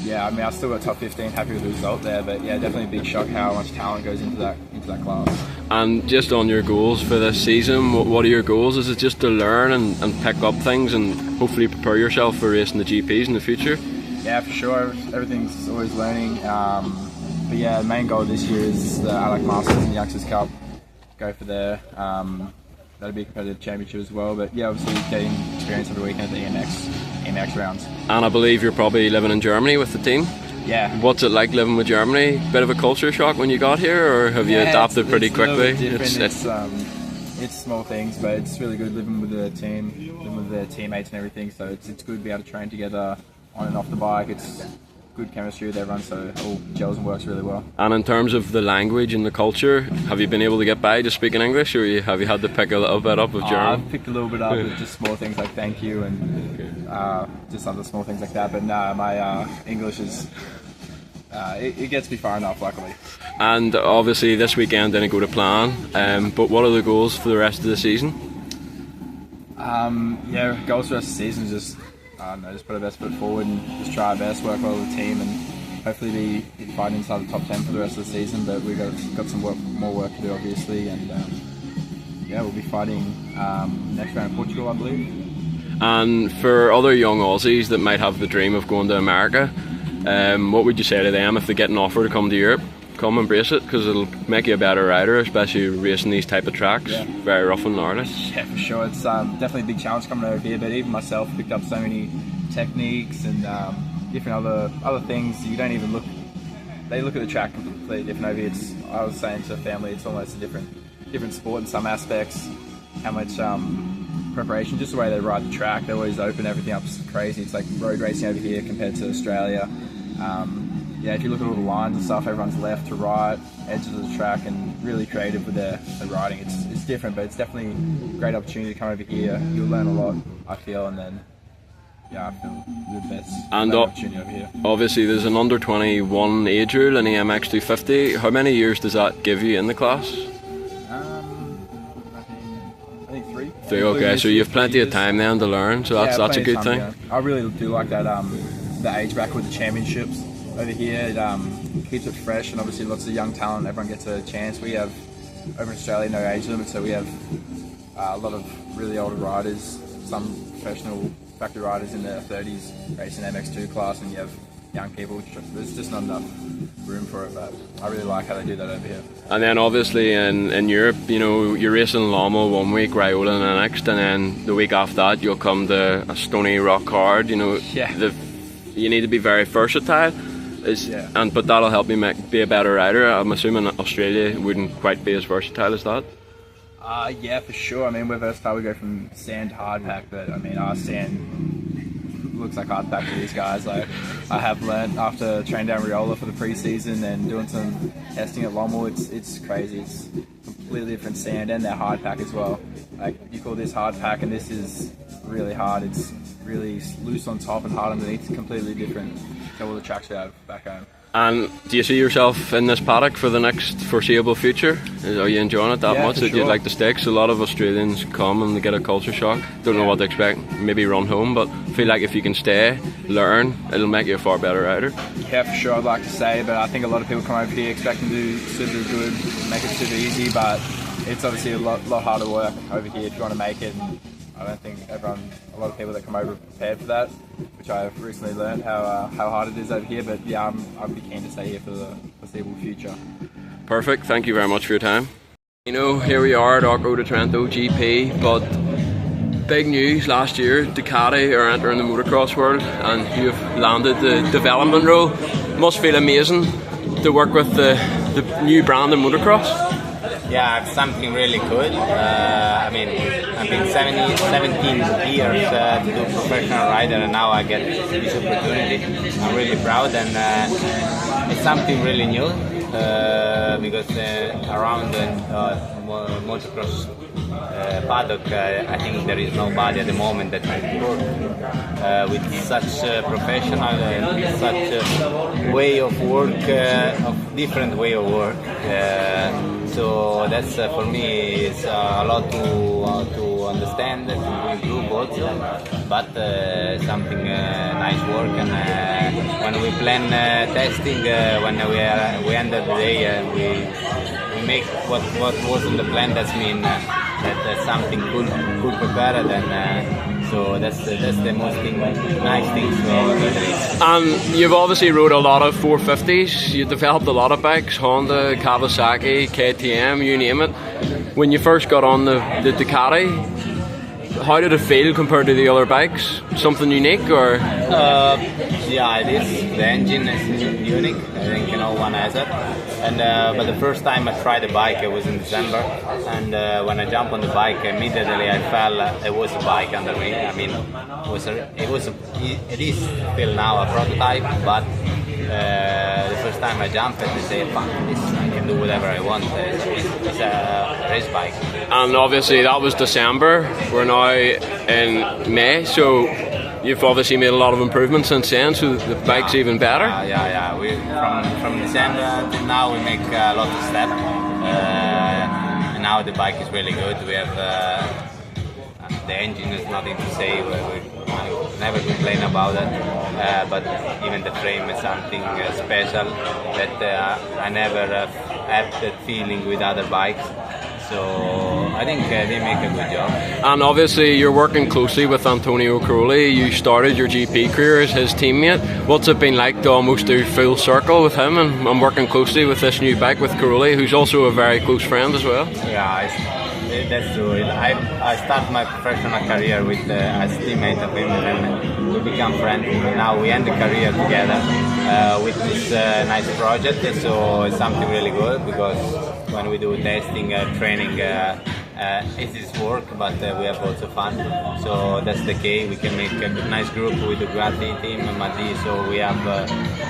yeah, I mean I still got top 15, happy with the result there, but yeah, definitely a big shock how much talent goes into that class. And just on your goals for this season, what are your goals? Is it just to learn and pick up things and hopefully prepare yourself for racing the GPs in the future? Yeah, for sure, everything's always learning, but yeah, the main goal this year is the Alec Masters and Youngsters Cup, go for there. That'll be a competitive championship as well, but yeah, obviously getting experience every weekend at the EMX rounds. And I believe you're probably living in Germany with the team? Yeah. What's it like living with Germany? Bit of a culture shock when you got here, or have you adapted pretty quickly? It's small things, but it's really good living with the team, living with the teammates and everything, so it's good to be able to train together on and off the bike. It's good chemistry with everyone, so it all gels and works really well. And in terms of the language and the culture, have you been able to get by just speaking English, or have you had to pick a little bit up of German? I've picked a little bit up with just small things like thank you and just other small things like that, but no, my English is it gets me far enough, luckily. And obviously this weekend didn't go to plan, but what are the goals for the rest of the season? Goals for the rest of the season is just, just put our best foot forward and just try our best, work well with the team, and hopefully be fighting inside the top 10 for the rest of the season. But we've got some more work to do, obviously, and we'll be fighting next round in Portugal, I believe. And for other young Aussies that might have the dream of going to America, what would you say to them if they get an offer to come to Europe? Come embrace it, because it'll make you a better rider, especially racing these type of tracks. Yeah. Very rough and gnarly. Yeah, for sure. It's definitely a big challenge coming over here, but even myself picked up so many techniques and different other things. You don't even look. They look at the track completely different over here. I was saying to the family, it's almost a different sport in some aspects. How much preparation, just the way they ride the track, they always open everything up crazy. It's like road racing over here compared to Australia. If you look at all the lines and stuff, everyone's left to right, edges of the track, and really creative with their riding. It's different, but it's definitely a great opportunity to come over here. You'll learn a lot, I feel, and then I feel the best opportunity over here. Obviously there's an under 21 age rule in the MX250. How many years does that give you in the class? I think 3. 3, okay, so you have plenty of time then to learn, so that's a good thing. I really do like that the age bracket with the championships over here. It keeps it fresh, and obviously lots of young talent, everyone gets a chance. We have, over in Australia, no age limit, so we have a lot of really older riders, some professional factory riders in their 30s racing MX2 class, and you have young people. There's just not enough room for it, but I really like how they do that over here. And then obviously in Europe, you're racing Lamo one week, Raiola the next, and then the week after that you'll come to a stony rock hard. You need to be very versatile. But that'll help me be a better rider. I'm assuming Australia wouldn't quite be as versatile as that. Yeah, for sure. I mean, we're versatile. We go from sand to hard pack, but I mean, our sand looks like hard pack to these guys. Like, I have learned after training down Raiola for the pre-season and doing some testing at Lommel, it's crazy. It's completely different sand, and they're hard pack as well. Like, you call this hard pack, and this is really hard. It's really loose on top and hard underneath. It's completely different to all the tracks we have back home. And do you see yourself in this paddock for the next foreseeable future? Are you enjoying it that much that you'd like to stay? 'Cause a lot of Australians come and they get a culture shock, don't know what to expect, maybe run home, but feel like if you can stay, learn, it'll make you a far better rider. Yeah, for sure, I'd like to say, but I think a lot of people come over here expecting to do super good, make it super easy, but it's obviously a lot harder work over here if you want to make it. And I don't think a lot of people that come over are prepared for that, which I've recently learned how hard it is over here. But yeah, I'd be keen to stay here for the foreseeable future. Perfect. Thank you very much for your time. Here we are at Arco de Trento GP, but big news last year: Ducati are entering the motocross world, and you've landed the development role. Must feel amazing to work with the new brand in motocross. Yeah, it's something really good. I mean, I've been 17 years to do professional rider, and now I get this opportunity. I'm really proud, and it's something really new because around the motocross paddock, I think there is nobody at the moment that can work with such professional and such way of work, different way of work. So that's for me it's a lot to understand, to improve also, but something nice work. And when we plan testing, when we end the day, we make what was in the plan. That means that something could prepare, and so that's the most nice thing about the race. And you've obviously rode a lot of 450s. You developed a lot of bikes: Honda, Kawasaki, KTM, you name it. When you first got on the Ducati, how did it feel compared to the other bikes? Something unique, or? Yeah, it is. The engine is unique. I think no one has it. And but the first time I tried the bike, it was in December, and when I jumped on the bike, immediately I felt it was a bike under me. I mean, it is still now a prototype, but the first time I jumped, I say, "Fuck this! I can do whatever I want." It's a race bike. And obviously that was December. We're now in May, so you've obviously made a lot of improvements since then, so the bike's even better. Yeah. We from December till now we make a lot of steps. And now the bike is really good. We have the engine is nothing to say. We never complain about it. But even the frame is something special that I never had that feeling with other bikes. So I think they make a good job. And obviously you're working closely with Antonio Crowley. You started your GP career as his teammate. What's it been like to almost do full circle with him and working closely with this new bike with Crowley, who's also a very close friend as well? Yeah, that's true. I started my professional career with as teammate of him, and we become friends. Now we end the career together with this nice project. So it's something really good because when we do testing, training, it is work, but we have also fun. So that's the key. We can make a nice group with the Guati team and Matti. So we have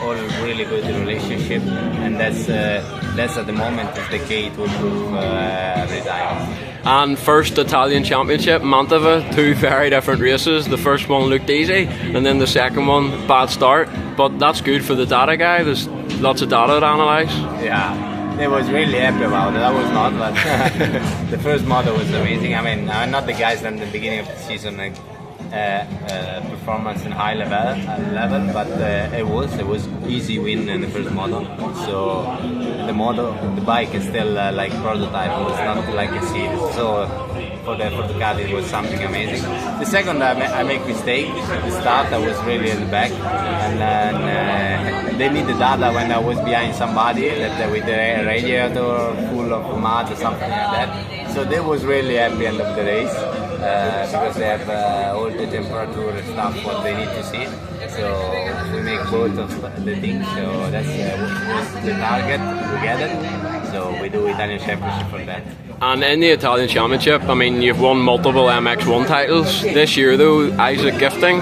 all really good relationship, and that's at the moment is the key to improve every time. And first Italian Championship, Mantova, 2 very different races. The first one looked easy, and then the second one, bad start. But that's good for the data guy. There's lots of data to analyse. Yeah. I was really happy about it. I was not, but the first model was amazing. I mean, I'm not the guys at the beginning of the season performance in high level, but it was easy win in the first model. So the bike is still like prototype. It was not like a seed. So for the car it was something amazing. The second I make mistake. The start I was really in the back, and then they made the data when I was behind somebody that with the radiator full of mud or something like that. So they was really happy end of the race because they have all the temperature and stuff what they need to see. So we make both of the things. So that's the target. We get it. So we do Italian Championship for that. And in the Italian Championship, I mean, you've won multiple MX1 titles. This year though, Isaac Gifting,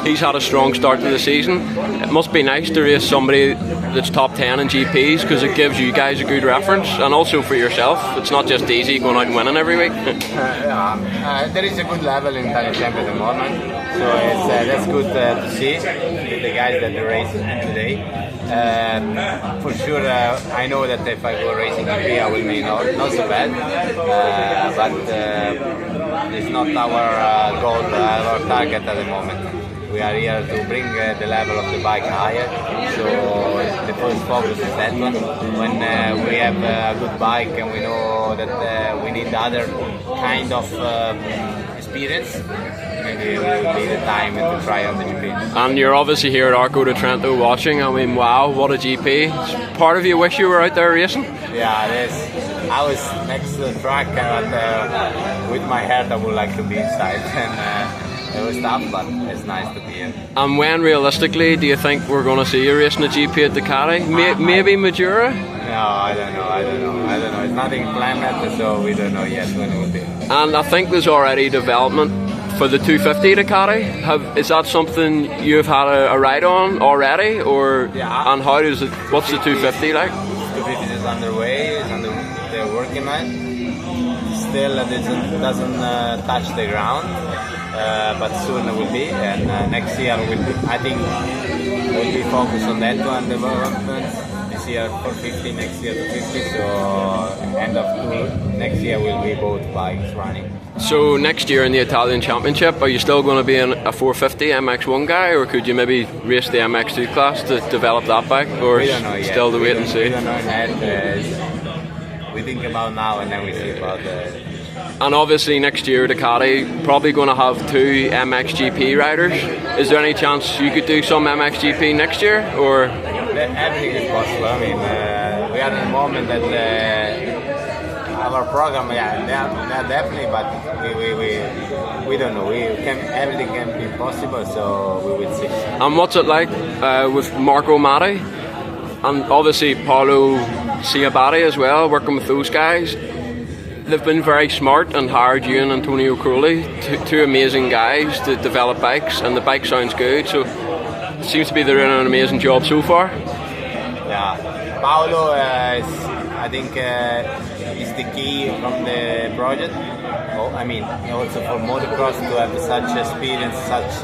he's had a strong start to the season. It must be nice to race somebody that's top 10 in GPs because it gives you guys a good reference, and also for yourself. It's not just easy going out and winning every week. There is a good level in Italian Championship at the moment, so that's good to see with the guys that are racing today. For sure, I know that if I go racing GP, I will be not so bad, but it's not our goal, our target at the moment. We are here to bring the level of the bike higher, so the first focus is that one. When we have a good bike and we know that we need other kind of experience, maybe it will be the time to try on the GP. And you're obviously here at Arco di Trento watching. I mean, wow, what a GP. Part of you wish you were out there racing? Yeah, it is. I was next to the track, and with my heart I would like to be inside. And it was tough, but it's nice to be here. And when realistically do you think we're going to see you racing a GP at Ducati? Maybe Majura? No, I don't know. It's nothing planned, so we don't know yet when it will be. And I think there's already development for the 250 Ducati. Is that something you've had a ride on already, or yeah? And how does it? What's the 250 like? 250 is underway. They're working on it. Still, it doesn't touch the ground. But soon it will be, and next year I think we'll be focused on that one development. This year 450, next year 250, so end of next year will be both bikes running. So next year in the Italian Championship, are you still going to be a 450 MX1 guy, or could you maybe race the MX2 class to develop that bike, or we don't know yet. Still to wait and see? We don't know yet. We think about now and then we see about the. And obviously next year Ducati probably going to have 2 MXGP riders. Is there any chance you could do some MXGP next year, or? Everything is possible. I mean, we are in a moment that our program, definitely, but we don't know. Everything can be possible, so we will see. And what's it like with Marco Matti and obviously Paolo Ciabatti as well, working with those guys? They've been very smart and hired you and Antonio Crowley, two amazing guys to develop bikes, and the bike sounds good, so it seems to be they're doing an amazing job so far. Yeah, Paolo I think is the key from the project. I mean, also for motocross to have such experience, such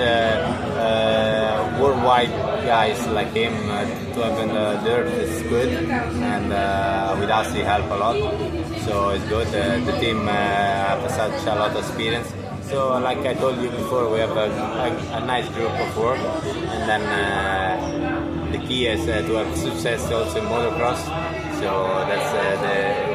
worldwide guys like him to have in the dirt is good, and with us he help a lot. So it's good. The team have such a lot of experience. So like I told you before, we have a nice group of work, and then the key is to have success also in motocross. So that's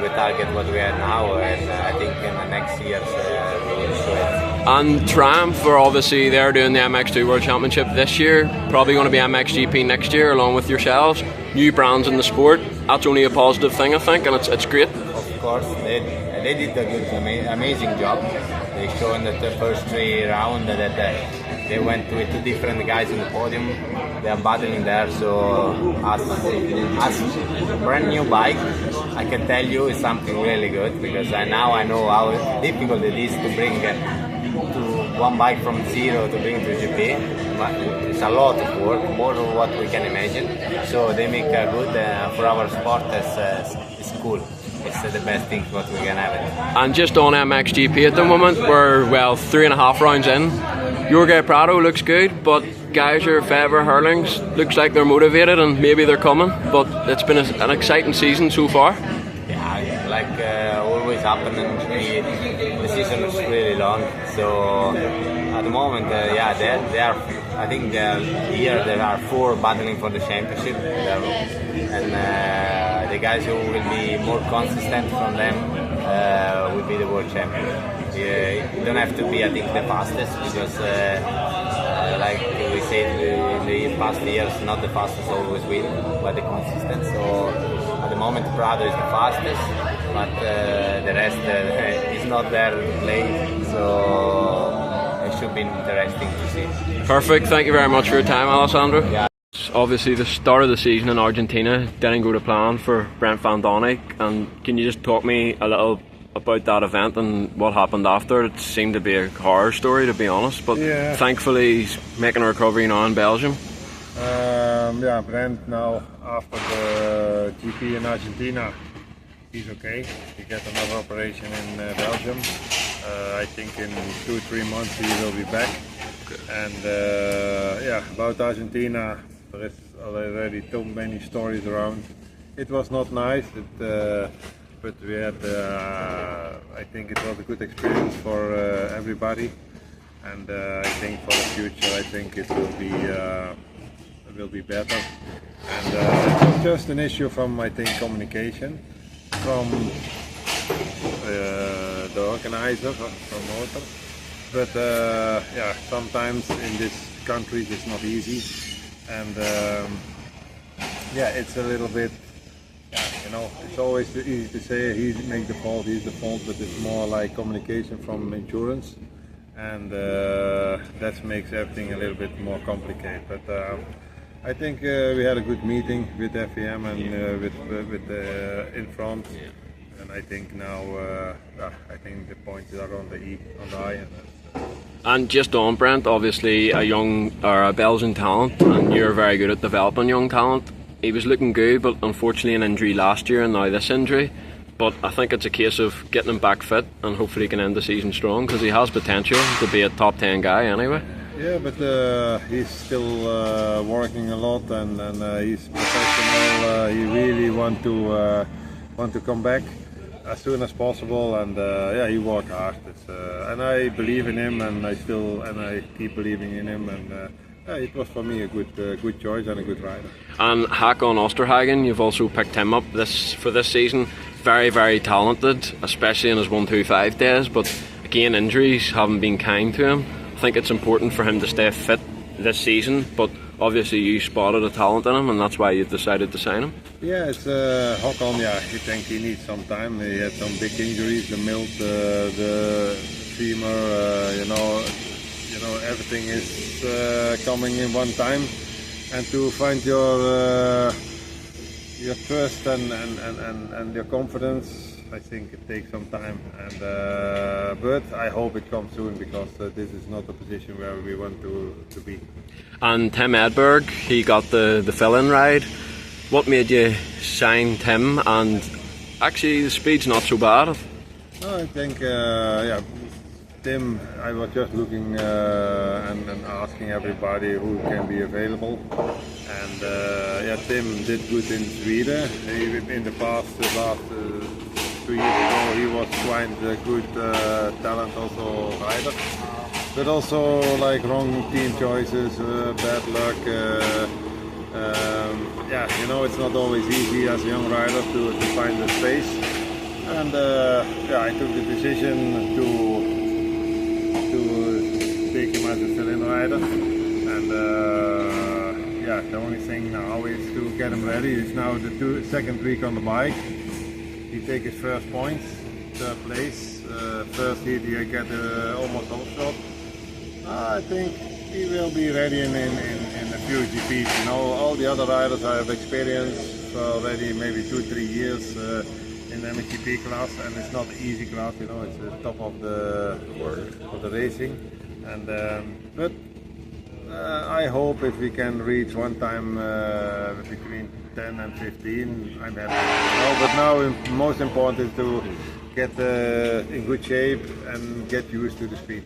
we target what we are now, and I think in the next years we will show it. And Triumph are obviously they're doing the MX2 World Championship this year, probably going to be MXGP next year along with yourselves. New brands in the sport, that's only a positive thing I think, and it's great. Of course, they did a good, amazing job. They showed that the first 3 rounds that they went with 2 different guys in the podium. They are battling there, so as brand new bike, I can tell you it's something really good, because now I know how difficult it is to bring to one bike from zero to bring to GP. It's a lot of work, more than what we can imagine. So they make a good for our sport. It's cool. It's the best thing what we can have it. And just on MXGP at the moment, we're 3.5 rounds in. Jorge Prado looks good, but Geyser, Fever, Hurlings looks like they're motivated and maybe they're coming. But it's been an exciting season so far. Yeah, like always happen, and the season is really long. So at the moment, they are. I think here there are 4 battling for the championship, and the guys who will be more consistent from them will be the world champion. You don't have to be, I think, the fastest, because like we said in the past years, not the fastest always win, but the consistent. So at the moment Prado is the fastest, but the rest is not there playing, so it should be interesting to see. Perfect, thank you very much for your time, Alessandro. Yeah. Obviously the start of the season in Argentina didn't go to plan for Brent van Donick, and can you just talk me a little about that event and what happened after? It seemed to be a horror story, to be honest, but thankfully he's making a recovery now in Belgium. Brent now after the GP in Argentina, he's okay. He got another operation in Belgium. I think in 2-3 months he will be back. And about Argentina, there is already too many stories around. It was not nice, but we had, I think it was a good experience for everybody, and I think for the future, I think it will be better. And it was just an issue from, I think, communication from the organizer, promoter. But sometimes in these countries it's not easy, and it's a little bit. It's always easy to say he's the fault, but it's more like communication from insurance, and that makes everything a little bit more complicated. But I think we had a good meeting with FEM and with in front, and I think now I think the points are on the I. And just on Brent, obviously a Belgian talent, and you're very good at developing young talent. He was looking good, but unfortunately an injury last year and now this injury. But I think it's a case of getting him back fit, and hopefully he can end the season strong, because he has potential to be a top 10 guy anyway. Yeah, but he's still working a lot, and he's professional. He really want to come back as soon as possible, and he worked hard. And I believe in him, and I keep believing in him, and it was for me a good choice and a good rider. And Håkon Osterhagen, you've also picked him up for this season. Very, very talented, especially in his 125 days, but again injuries haven't been kind to him. I think it's important for him to stay fit this season, but obviously you spotted a talent in him, and that's why you decided to sign him. Yeah, it's Håkon. Yeah, I think he needs some time. He had some big injuries, the milt, the femur. Everything is coming in one time, and to find your trust and your confidence, I think it takes some time. And but I hope it comes soon, because this is not a position where we want to be. And Tim Edberg, he got the fill-in ride. What made you sign Tim? And actually, the speed's not so bad. No, I think, Tim, I was just looking and asking everybody who can be available. And Tim did good in Sweden. In the last 2 years ago, he was quite a good talent, also rider. But also like wrong team choices, bad luck. It's not always easy as a young rider to find the space. And I took the decision to take him as a fill-in rider. And the only thing now is to get him ready. It's now the second week on the bike. He take his first points, third place. First heat he get almost whole shot. I think he will be ready in a few GPs. You know, all the other riders I have experience for already maybe 2-3 years in the MXGP class, and it's not an easy class. You know, it's the top of the racing. And but I hope if we can reach one time between 10 and 15, I'm happy. But now most important is to get in good shape and get used to the speed.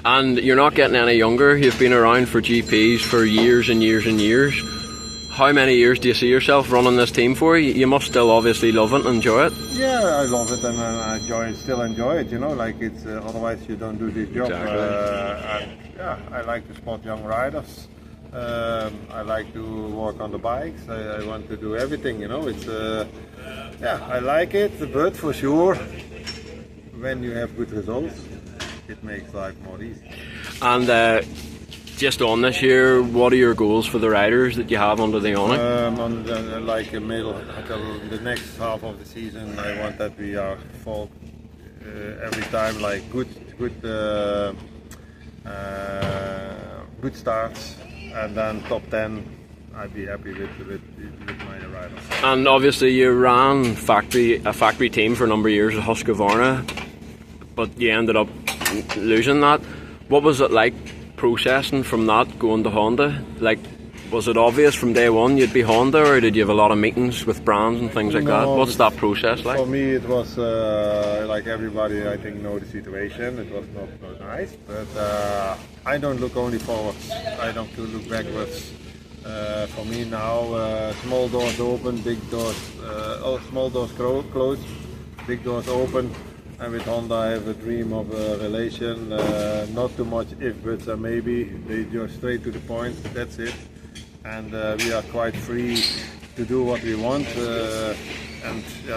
And you're not getting any younger. You've been around for GPs for years and years and years. How many years do you see yourself running this team for? You must still obviously love it and enjoy it. Yeah, I love it and I still enjoy it. You know, like it's otherwise you don't do this job. Exactly. I like to spot young riders. I like to work on the bikes. I want to do everything. You know, it's I like it. But for sure, when you have good results, it makes life more easy. And just on this year, what are your goals for the riders that you have under the awning? On the middle, the next half of the season, I want that we are full every time, like good starts, and then top 10. I'd be happy with my riders. And obviously, you ran a factory team for a number of years at Husqvarna, but you ended up losing that. What was it like processing from that going to Honda? Like, was it obvious from day one you'd be Honda, or did you have a lot of meetings with brands and things like that? What's that process like? For me, it was like everybody, I think, know the situation. It was not nice, but I don't look only forwards. I don't look backwards. For me now, small doors open, big doors. Small doors closed, big doors open. And with Honda, I have a dream of a relation. Not too much if, buts, and maybe. They just straight to the point. That's it. And we are quite free to do what we want.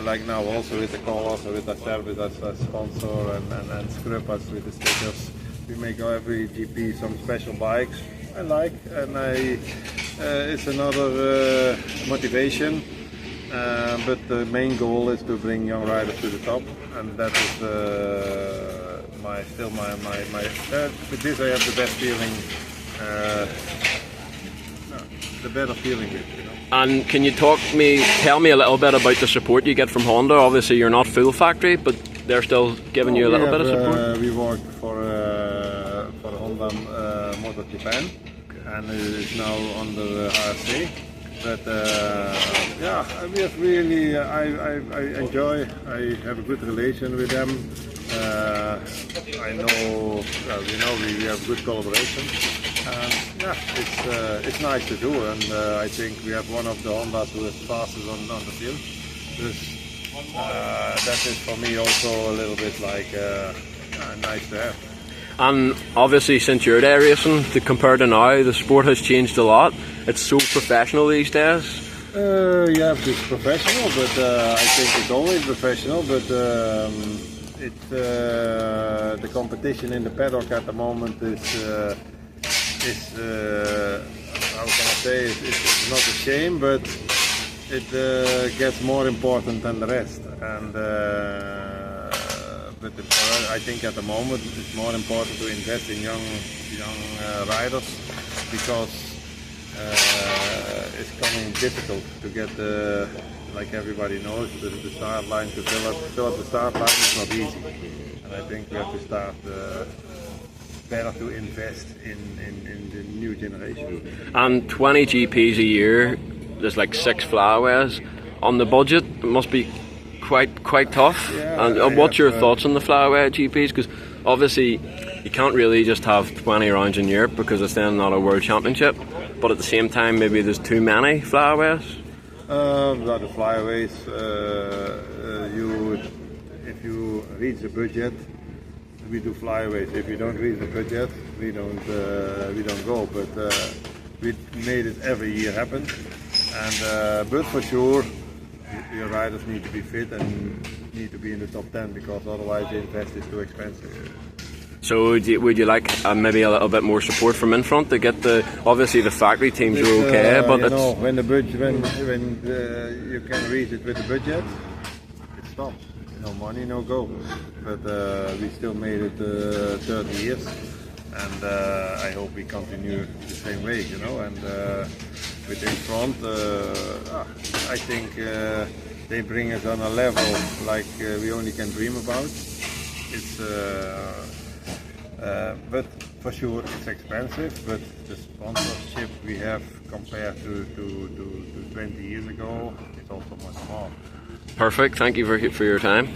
Like now, also with the colors, with the service as a sponsor, and scrub us with the stickers. We make every GP some special bikes. I like, and it's another motivation. But the main goal is to bring young riders to the top, and that is my. With this, I have the best feeling, the better feeling. You know. And can you tell me a little bit about the support you get from Honda? Obviously, you're not full factory, but they're still giving you a little bit of support. We work for Honda Motor Japan, and it is now under HRC. But we have really, I enjoy. I have a good relation with them. I know, we have good collaboration. It's nice to do, and I think we have one of the Hondas who is fastest on the field. That is for me also a little bit like nice to have. And obviously, since you're there racing, compared to now, the sport has changed a lot. It's so professional these days. It's professional, but I think it's always professional. But the competition in the paddock at the moment is how can I say? It's not a shame, but it gets more important than the rest. And but I think at the moment it's more important to invest in young riders, because it's becoming difficult to get like everybody knows, the start line, to fill up the start line is not easy. And I think we have to start better to invest in the new generation. And 20 GPs a year, there's like 6 flyaways. On the budget, it must be quite tough. Yeah, And what's your thoughts on the flyaway GPs? Because obviously you can't really just have 20 rounds in Europe because it's then not a world championship. But at the same time, maybe there's too many flyaways. The flyaways, if you reach the budget, we do flyaways. If you don't reach the budget, we don't go. But we made it every year happen. And but for sure, your riders need to be fit and need to be in the top 10 because otherwise the invest is too expensive. So would you like maybe a little bit more support from in front to get obviously the factory teams are okay, but you know, when the budget, when you can reach it with the budget, it stops. No money, no go. But we still made it 30 years, and I hope we continue the same way, you know. And with in front, I think they bring us on a level like we only can dream about. It's but for sure it's expensive, but the sponsorship we have compared to 20 years ago, it's also much more. Perfect. Thank you for your time.